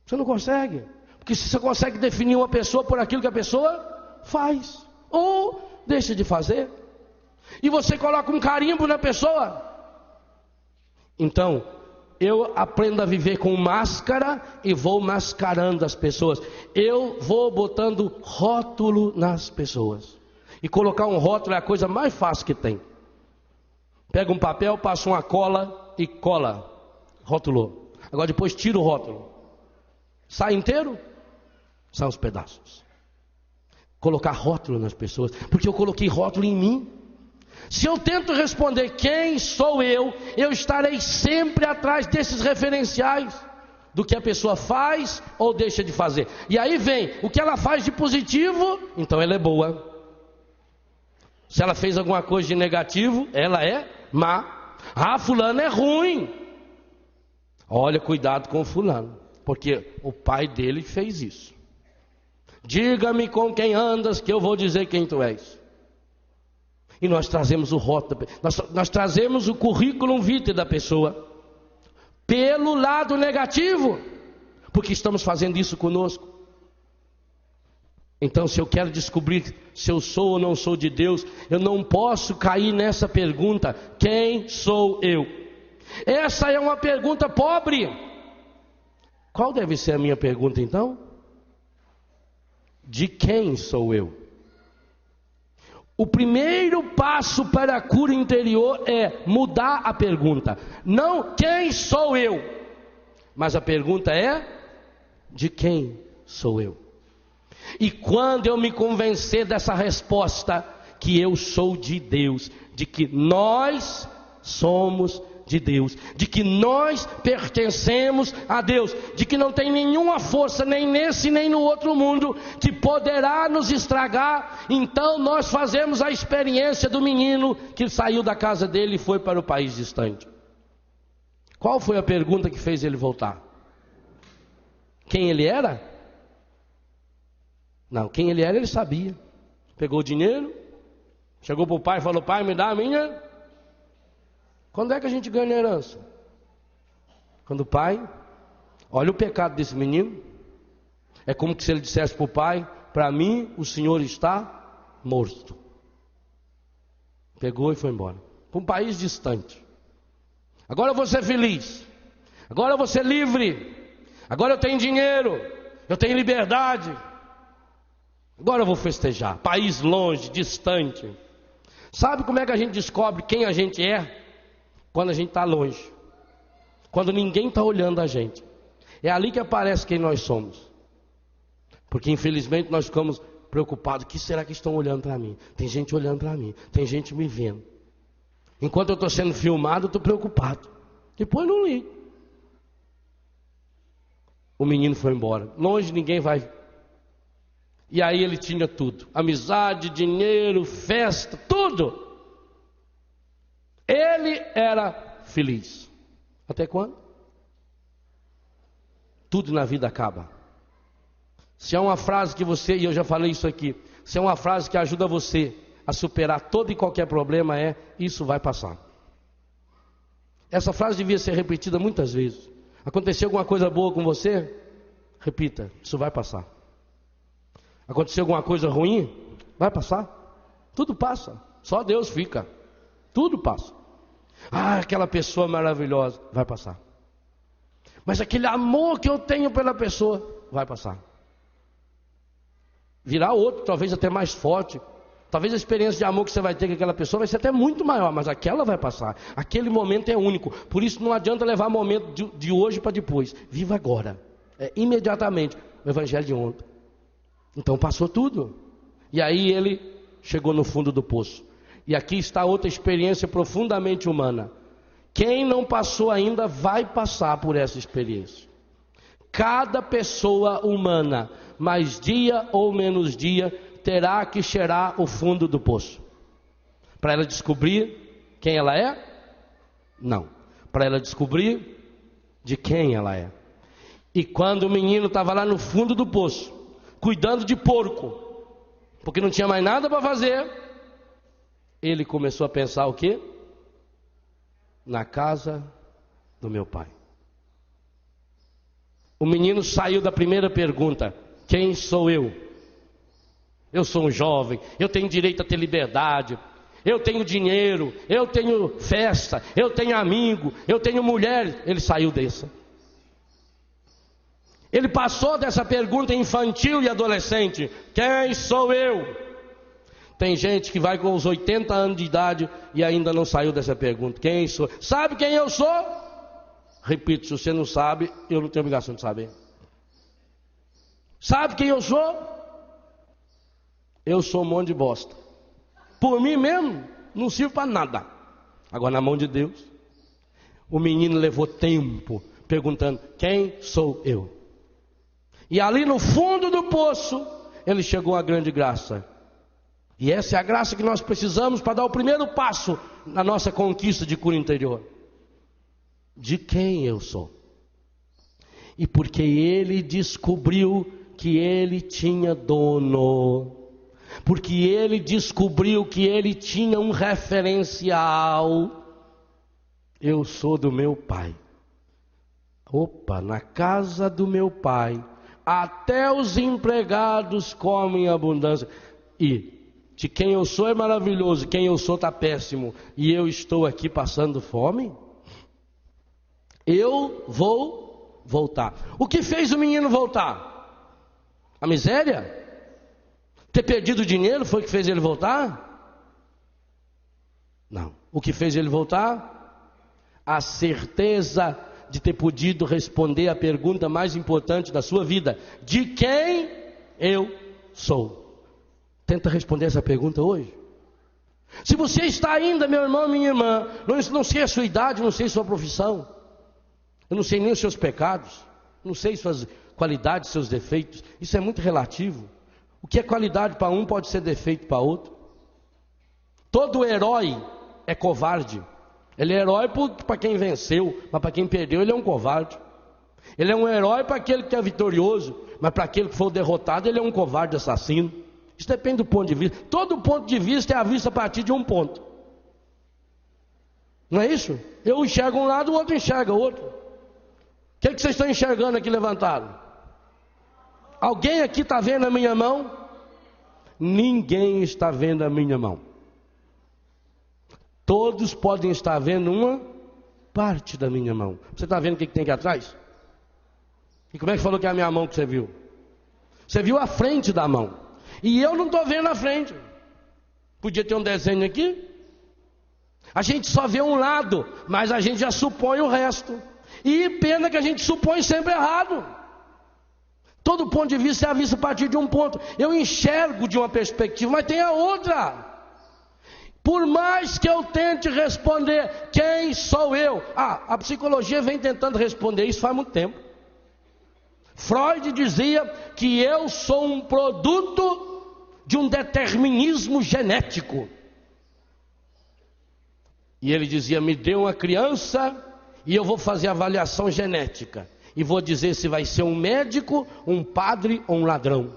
Você não consegue. Porque você consegue definir uma pessoa por aquilo que a pessoa faz ou deixa de fazer. E você coloca um carimbo na pessoa. Então, eu aprendo a viver com máscara e vou mascarando as pessoas. Eu vou botando rótulo nas pessoas. E colocar um rótulo é a coisa mais fácil que tem. Pega um papel, passa uma cola e cola. Rótulou. Agora depois tira o rótulo. Sai inteiro? São os pedaços. Colocar rótulo nas pessoas. Porque eu coloquei rótulo em mim. Se eu tento responder quem sou eu estarei sempre atrás desses referenciais do que a pessoa faz ou deixa de fazer. E aí vem o que ela faz de positivo, então ela é boa. Se ela fez alguma coisa de negativo, ela é má. Fulano é ruim. Olha, cuidado com o fulano, porque o pai dele fez isso. Diga-me com quem andas, que eu vou dizer quem tu és. E nós trazemos o rótulo, nós trazemos o currículo vitae da pessoa pelo lado negativo, porque estamos fazendo isso conosco. Então, se eu quero descobrir se eu sou ou não sou de Deus, eu não posso cair nessa pergunta: quem sou eu? Essa é uma pergunta pobre. Qual deve ser a minha pergunta então? De quem sou eu? O primeiro passo para a cura interior é mudar a pergunta. Não quem sou eu, Mas a pergunta é: de quem sou eu? E quando eu me convencer dessa resposta, que eu sou de Deus, de que nós somos de Deus, de que nós pertencemos a Deus, de que não tem nenhuma força, nem nesse nem no outro mundo, que poderá nos estragar, então nós fazemos a experiência do menino que saiu da casa dele e foi para o país distante. Qual foi a pergunta que fez ele voltar? Quem ele era? Não, quem ele era ele sabia. Pegou o dinheiro, chegou para o pai e falou: pai, me dá a minha. Quando é que a gente ganha herança? Quando o pai, olha o pecado desse menino. É como se ele dissesse para o pai: para mim o senhor está morto. Pegou e foi embora para um país distante. Agora eu vou ser feliz, agora eu vou ser livre, agora eu tenho dinheiro, eu tenho liberdade, agora eu vou festejar. País longe, distante. Sabe como é que a gente descobre quem a gente é? Quando a gente está longe, quando ninguém está olhando a gente. É ali que aparece quem nós somos. Porque infelizmente nós ficamos preocupados: o que será que estão olhando para mim? Tem gente olhando para mim, tem gente me vendo. Enquanto eu estou sendo filmado, eu estou preocupado. Depois não ligo. O menino foi embora. Longe ninguém vai. E aí ele tinha tudo: amizade, dinheiro, festa, tudo. Ele era feliz. Até quando? Tudo na vida acaba. Se é uma frase que você, e eu já falei isso aqui, se é uma frase que ajuda você a superar todo e qualquer problema, é: isso vai passar. Essa frase devia ser repetida muitas vezes. Aconteceu alguma coisa boa com você? Repita: isso vai passar. Aconteceu alguma coisa ruim? Vai passar. Tudo passa. Só Deus fica. Tudo passa. Ah, aquela pessoa maravilhosa, vai passar. Mas aquele amor que eu tenho pela pessoa, vai passar. Virá outro, talvez até mais forte. Talvez a experiência de amor que você vai ter com aquela pessoa vai ser até muito maior, mas aquela vai passar. Aquele momento é único. Por isso não adianta levar momento de hoje para depois. Viva agora. É imediatamente o evangelho de ontem. Então passou tudo. E aí ele chegou no fundo do poço. E aqui está outra experiência profundamente humana. Quem não passou ainda vai passar por essa experiência. Cada pessoa humana, mais dia ou menos dia, terá que cheirar o fundo do poço. Para ela descobrir quem ela é? Não. Para ela descobrir de quem ela é. E quando o menino estava lá no fundo do poço, cuidando de porco, porque não tinha mais nada para fazer, ele começou a pensar o quê? Na casa do meu pai. O menino saiu da primeira pergunta: quem sou eu? Eu sou um jovem, eu tenho direito a ter liberdade, eu tenho dinheiro, eu tenho festa, eu tenho amigo, eu tenho mulher. Ele saiu dessa. Ele passou dessa pergunta infantil e adolescente: quem sou eu? Tem gente que vai com os 80 anos de idade e ainda não saiu dessa pergunta: quem sou? Sabe quem eu sou? Repito, se você não sabe, eu não tenho obrigação de saber. Sabe quem eu sou? Eu sou um monte de bosta. Por mim mesmo, não sirvo para nada. Agora na mão de Deus. O menino levou tempo perguntando: quem sou eu? E ali no fundo do poço, ele chegou à grande graça. E essa é a graça que nós precisamos para dar o primeiro passo na nossa conquista de cura interior. De quem eu sou? E porque ele descobriu que ele tinha dono. Porque ele descobriu que ele tinha um referencial. Eu sou do meu pai. Opa, na casa do meu pai, até os empregados comem abundância. E de quem eu sou é maravilhoso, quem eu sou está péssimo, e eu estou aqui passando fome? Eu vou voltar. O que fez o menino voltar? A miséria? Ter perdido dinheiro foi o que fez ele voltar? Não. O que fez ele voltar? A certeza de ter podido responder a pergunta mais importante da sua vida: de quem eu sou? Tenta responder essa pergunta hoje. Se você está ainda, meu irmão, minha irmã, não sei a sua idade, não sei sua profissão, eu não sei nem os seus pecados, não sei suas qualidades, seus defeitos, isso é muito relativo. O que é qualidade para um pode ser defeito para outro. Todo herói é covarde. Ele é herói para quem venceu, mas para quem perdeu ele é um covarde. Ele é um herói para aquele que é vitorioso, mas para aquele que for derrotado ele é um covarde assassino. Isso depende do ponto de vista. Todo ponto de vista é a vista a partir de um ponto. Não é isso? Eu enxergo um lado, o outro enxerga o outro. O que é que vocês estão enxergando aqui levantado? Alguém aqui está vendo a minha mão? Ninguém está vendo a minha mão. Todos podem estar vendo uma parte da minha mão. Você está vendo o que tem aqui atrás? E como é que falou que é a minha mão que você viu? Você viu a frente da mão. E eu não estou vendo a frente. Podia ter um desenho aqui. A gente só vê um lado, mas a gente já supõe o resto. E pena que a gente supõe sempre errado. Todo ponto de vista é visto a partir de um ponto. Eu enxergo de uma perspectiva, mas tem a outra. Por mais que eu tente responder, quem sou eu? A psicologia vem tentando responder isso faz muito tempo. Freud dizia que eu sou um produto de um determinismo genético. E ele dizia: me dê uma criança e eu vou fazer avaliação genética. E vou dizer se vai ser um médico, um padre ou um ladrão.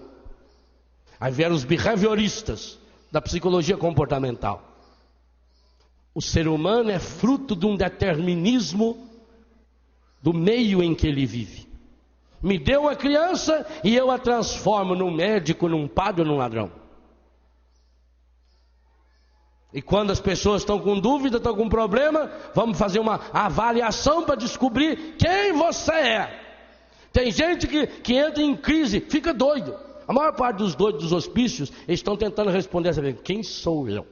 Aí vieram os behavioristas da psicologia comportamental. O ser humano é fruto de um determinismo do meio em que ele vive. Me dê uma criança e eu a transformo num médico, num padre ou num ladrão. E quando as pessoas estão com dúvida, estão com problema, vamos fazer uma avaliação para descobrir quem você é. Tem gente que entra em crise, fica doido. A maior parte dos doidos dos hospícios, eles estão tentando responder essa pergunta: quem sou eu?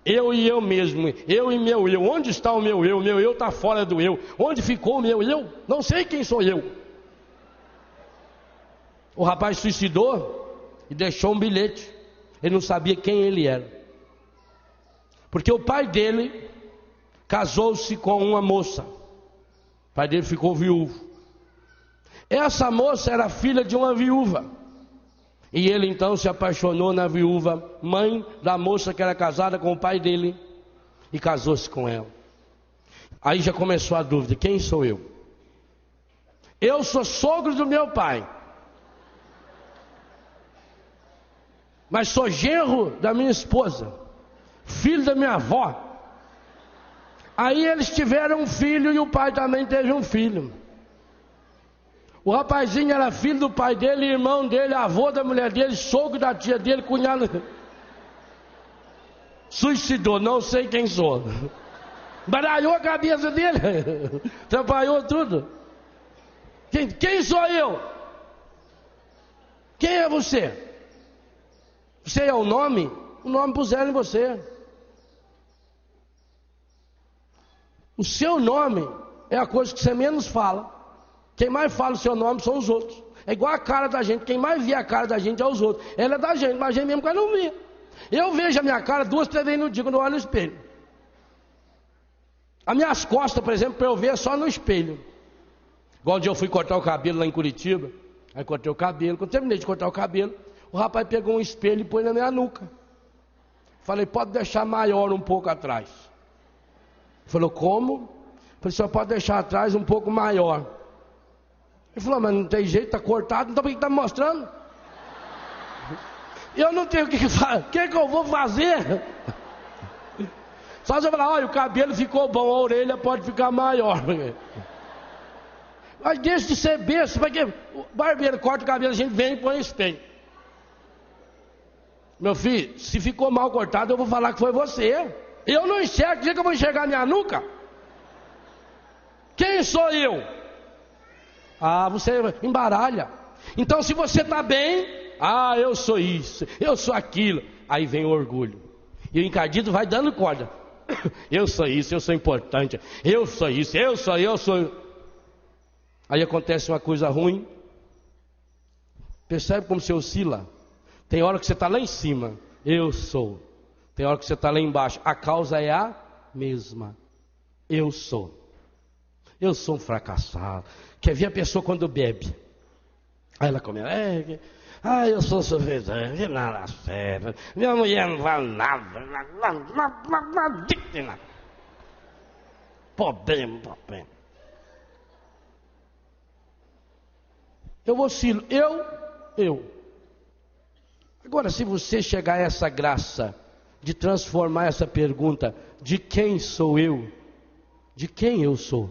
Eu e eu mesmo, eu e meu eu. Onde está o meu eu? Meu eu está fora do eu. Onde ficou o meu eu? Não sei quem sou eu. O rapaz suicidou e deixou um bilhete. Ele não sabia quem ele era. Porque o pai dele casou-se com uma moça. O pai dele ficou viúvo. Essa moça era filha de uma viúva. E ele então se apaixonou na viúva, mãe da moça que era casada com o pai dele, e casou-se com ela. Aí já começou a dúvida: quem sou eu? Eu sou sogro do meu pai, mas sou genro da minha esposa, filho da minha avó. Aí eles tiveram um filho e o pai também teve um filho. O rapazinho era filho do pai dele, irmão dele, avô da mulher dele, sogro da tia dele, cunhado. Suicidou, não sei quem sou. Baralhou a cabeça dele, atrapalhou tudo. Quem sou eu? Quem é você? Você é o nome? O nome puseram em você. O seu nome é a coisa que você menos fala. Quem mais fala o seu nome são os outros. É igual a cara da gente. Quem mais vê a cara da gente é os outros. Ela é da gente, mas a gente mesmo que não vê. Eu vejo a minha cara 2, 3 vezes no dia quando eu olho no espelho. As minhas costas, por exemplo, para eu ver é só no espelho. Igual um dia eu fui cortar o cabelo lá em Curitiba. Aí cortei o cabelo. Quando terminei de cortar o cabelo, o rapaz pegou um espelho e pôs na minha nuca. Falei: pode deixar maior um pouco atrás. Ele falou: como? Falei: só pode deixar atrás um pouco maior. Ele falou: mas não tem jeito, está cortado, então por que está me mostrando? Eu não tenho o que fazer, o que eu vou fazer? Só você falar: olha, o cabelo ficou bom, a orelha pode ficar maior. Mas deixa de ser besta, porque o barbeiro corta o cabelo, a gente vem e põe espelho. Meu filho, se ficou mal cortado, eu vou falar que foi você. Eu não enxergo, que dia que eu vou enxergar minha nuca? Quem sou eu? Você embaralha. Então se você está bem, eu sou isso, eu sou aquilo. Aí vem o orgulho. E o encardido vai dando corda. Eu sou isso, eu sou importante, eu sou isso, eu sou. Aí acontece uma coisa ruim. Percebe como você oscila? Tem hora que você está lá em cima, eu sou. Tem hora que você está lá embaixo, a causa é a mesma. Eu sou um fracassado. Quer ver a pessoa quando bebe? Aí ela começa, eu sou sofredor, nada sério, minha mulher não vale nada, nada. Problema. Eu oscilo, eu. Agora, se você chegar a essa graça de transformar essa pergunta, de quem sou eu? De quem eu sou?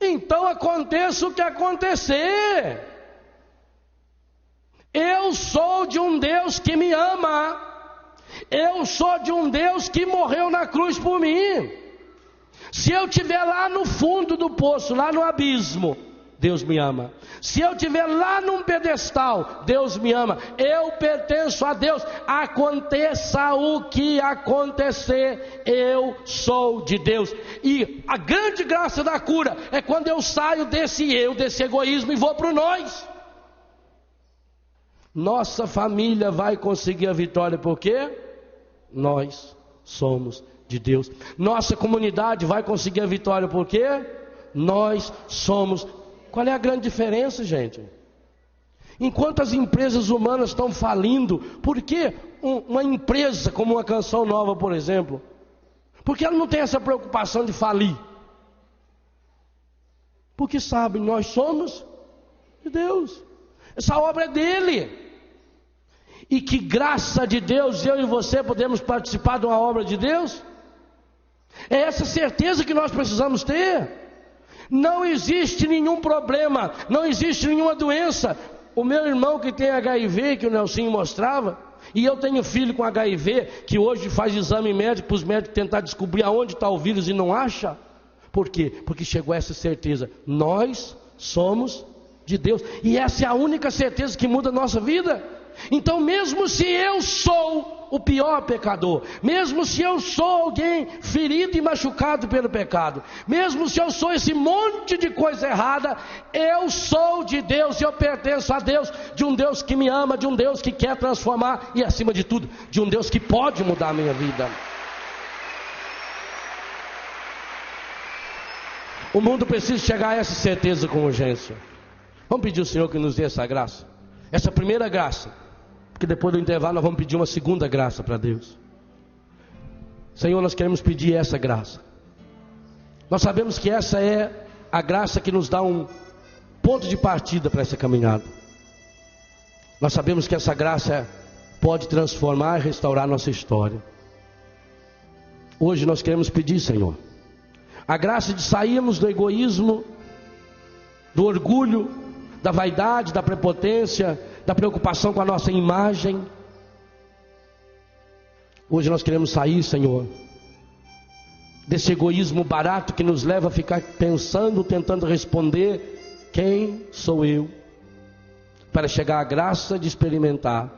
Então aconteça o que acontecer. Eu sou de um Deus que me ama. Eu sou de um Deus que morreu na cruz por mim. Se eu estiver lá no fundo do poço, lá no abismo, Deus me ama. Se eu estiver lá num pedestal, Deus me ama. Eu pertenço a Deus. Aconteça o que acontecer, eu sou de Deus. E a grande graça da cura é quando eu saio desse egoísmo e vou para o nós. Nossa família vai conseguir a vitória porque nós somos de Deus. Nossa comunidade vai conseguir a vitória porque nós somos. Qual é a grande diferença, gente? Enquanto as empresas humanas estão falindo, por que uma empresa como uma Canção Nova, por exemplo, por que ela não tem essa preocupação de falir? Porque sabe, nós somos de Deus. Essa obra é dele. E que graça de Deus, eu e você podemos participar de uma obra de Deus? É essa certeza que nós precisamos ter. Não existe nenhum problema, não existe nenhuma doença. O meu irmão que tem HIV, que o Nelsinho mostrava, e eu tenho filho com HIV, que hoje faz exame médico para os médicos tentar descobrir aonde está o vírus e não acha. Por quê? Porque chegou essa certeza, nós somos de Deus, e essa é a única certeza que muda a nossa vida. Então mesmo se eu sou o pior pecador, mesmo se eu sou alguém ferido e machucado pelo pecado, mesmo se eu sou esse monte de coisa errada, eu sou de Deus, eu pertenço a Deus, de um Deus que me ama, de um Deus que quer transformar e acima de tudo, de um Deus que pode mudar a minha vida. O mundo precisa chegar a essa certeza com urgência. Vamos pedir ao Senhor que nos dê essa graça, essa primeira graça, porque depois do intervalo nós vamos pedir uma segunda graça para Deus. Senhor, nós queremos pedir essa graça. Nós sabemos que essa é a graça que nos dá um ponto de partida para essa caminhada. Nós sabemos que essa graça pode transformar e restaurar nossa história. Hoje nós queremos pedir, Senhor, a graça de sairmos do egoísmo, do orgulho, da vaidade, da prepotência, da preocupação com a nossa imagem. Hoje nós queremos sair, Senhor, desse egoísmo barato que nos leva a ficar pensando, tentando responder quem sou eu, para chegar à graça de experimentar,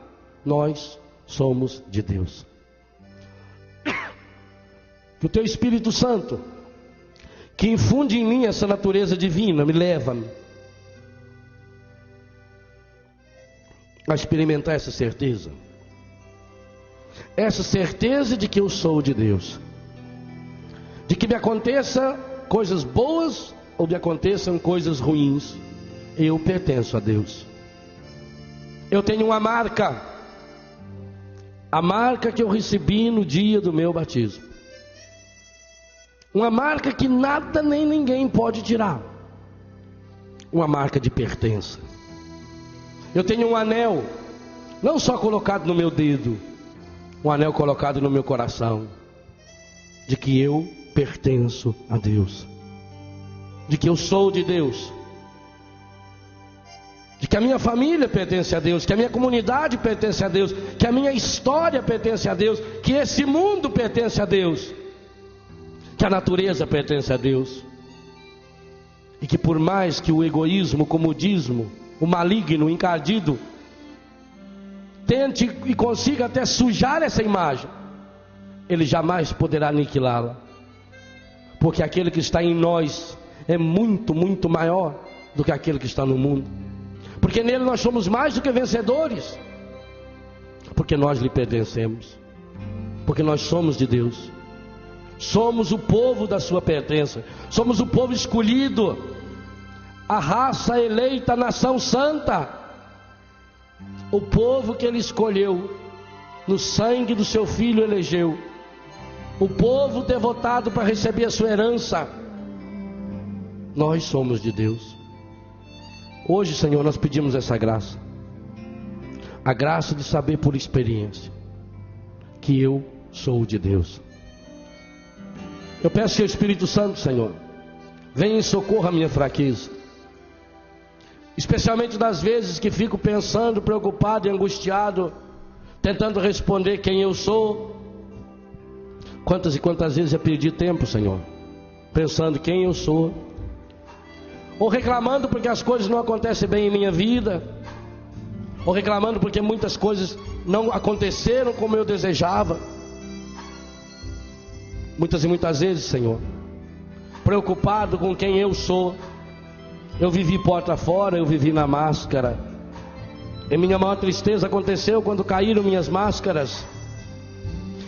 nós somos de Deus. Que o Teu Espírito Santo, que infunde em mim essa natureza divina, me leva a experimentar essa certeza de que eu sou de Deus, de que me aconteça coisas boas ou me aconteçam coisas ruins, eu pertenço a Deus. Eu tenho uma marca, a marca que eu recebi no dia do meu batismo, uma marca que nada nem ninguém pode tirar, uma marca de pertença. Eu tenho um anel, não só colocado no meu dedo, um anel colocado no meu coração, de que eu pertenço a Deus, de que eu sou de Deus, de que a minha família pertence a Deus, que a minha comunidade pertence a Deus, que a minha história pertence a Deus, que esse mundo pertence a Deus, que a natureza pertence a Deus, e que por mais que o egoísmo, o comodismo, o maligno, o encardido tente e consiga até sujar essa imagem, ele jamais poderá aniquilá-la. Porque aquele que está em nós é muito, muito maior do que aquele que está no mundo. Porque nele nós somos mais do que vencedores. Porque nós lhe pertencemos. Porque nós somos de Deus. Somos o povo da sua pertença. Somos o povo escolhido. A raça eleita, a nação santa. O povo que ele escolheu, no sangue do seu filho elegeu. O povo devotado para receber a sua herança. Nós somos de Deus. Hoje, Senhor, nós pedimos essa graça. A graça de saber por experiência que eu sou de Deus. Eu peço que o Espírito Santo, Senhor, venha em socorro à minha fraqueza. Especialmente das vezes que fico pensando, preocupado e angustiado, tentando responder quem eu sou. Quantas e quantas vezes eu perdi tempo, Senhor, pensando quem eu sou, ou reclamando porque as coisas não acontecem bem em minha vida, ou reclamando porque muitas coisas não aconteceram como eu desejava. Muitas e muitas vezes, Senhor, preocupado com quem eu sou, eu vivi porta fora, eu vivi na máscara. E minha maior tristeza aconteceu quando caíram minhas máscaras.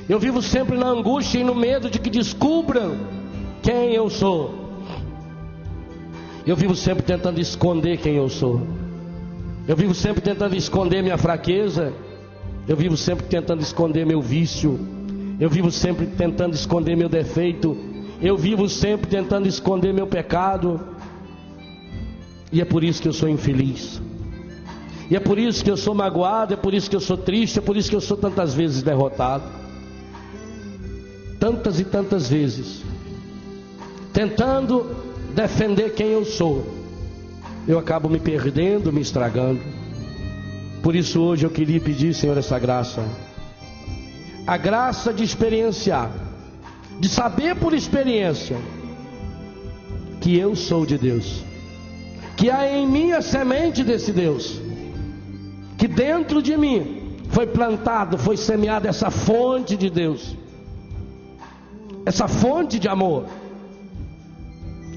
Eu vivo sempre na angústia e no medo de que descubram quem eu sou. Eu vivo sempre tentando esconder quem eu sou. Eu vivo sempre tentando esconder minha fraqueza. Eu vivo sempre tentando esconder meu vício. Eu vivo sempre tentando esconder meu defeito. Eu vivo sempre tentando esconder meu pecado. E é por isso que eu sou infeliz. E é por isso que eu sou magoado. É por isso que eu sou triste. É por isso que eu sou tantas vezes derrotado. Tantas e tantas vezes, tentando defender quem eu sou, eu acabo me perdendo, me estragando. Por isso hoje eu queria pedir, Senhor, essa graça. A graça de experienciar, de saber por experiência que eu sou de Deus, que há em mim a semente desse Deus, que dentro de mim foi plantado, foi semeada essa fonte de Deus, essa fonte de amor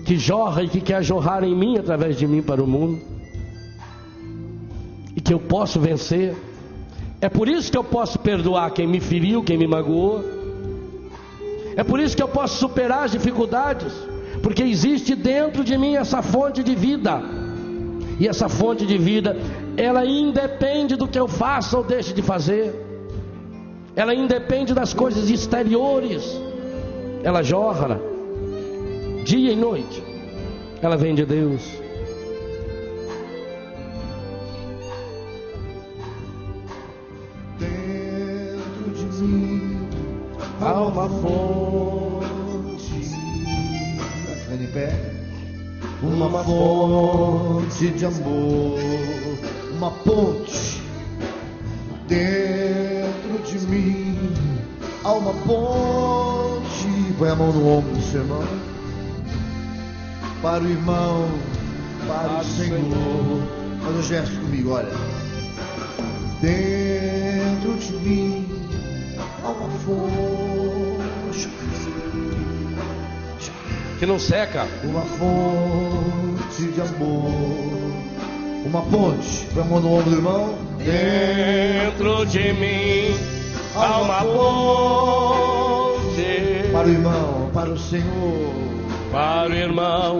que jorra e que quer jorrar em mim, através de mim, para o mundo, e que eu posso vencer. É por isso que eu posso perdoar quem me feriu, quem me magoou. É por isso que eu posso superar as dificuldades, porque existe dentro de mim essa fonte de vida. E essa fonte de vida, ela independe do que eu faça ou deixe de fazer. Ela independe das coisas exteriores. Ela jorra dia e noite. Ela vem de Deus. Dentro de mim há uma fonte. Ficando em pé. Uma fonte de amor. Uma ponte. Dentro de mim há uma ponte. Põe a mão no ombro do seu irmão. Para o irmão, para o Senhor. Faz um gesto comigo, olha. Dentro de mim há uma fonte Que não seca. Uma fonte de amor. Uma ponte. Põe a mão no ombro do irmão. Dentro de mim há uma ponte. Para o irmão, para o Senhor. Para o irmão,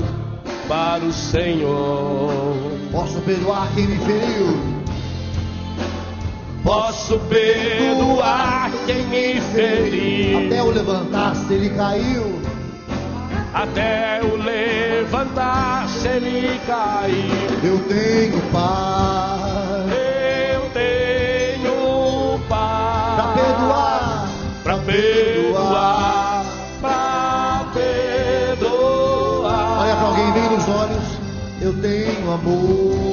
para o Senhor. Posso perdoar quem me feriu. Posso perdoar quem me feriu. Até o levantar-se ele caiu. Até o levantar-se ele caiu. Eu tenho paz. Eu tenho paz. Para perdoar. Para perdoar. Olha para alguém bem nos olhos. Eu tenho amor.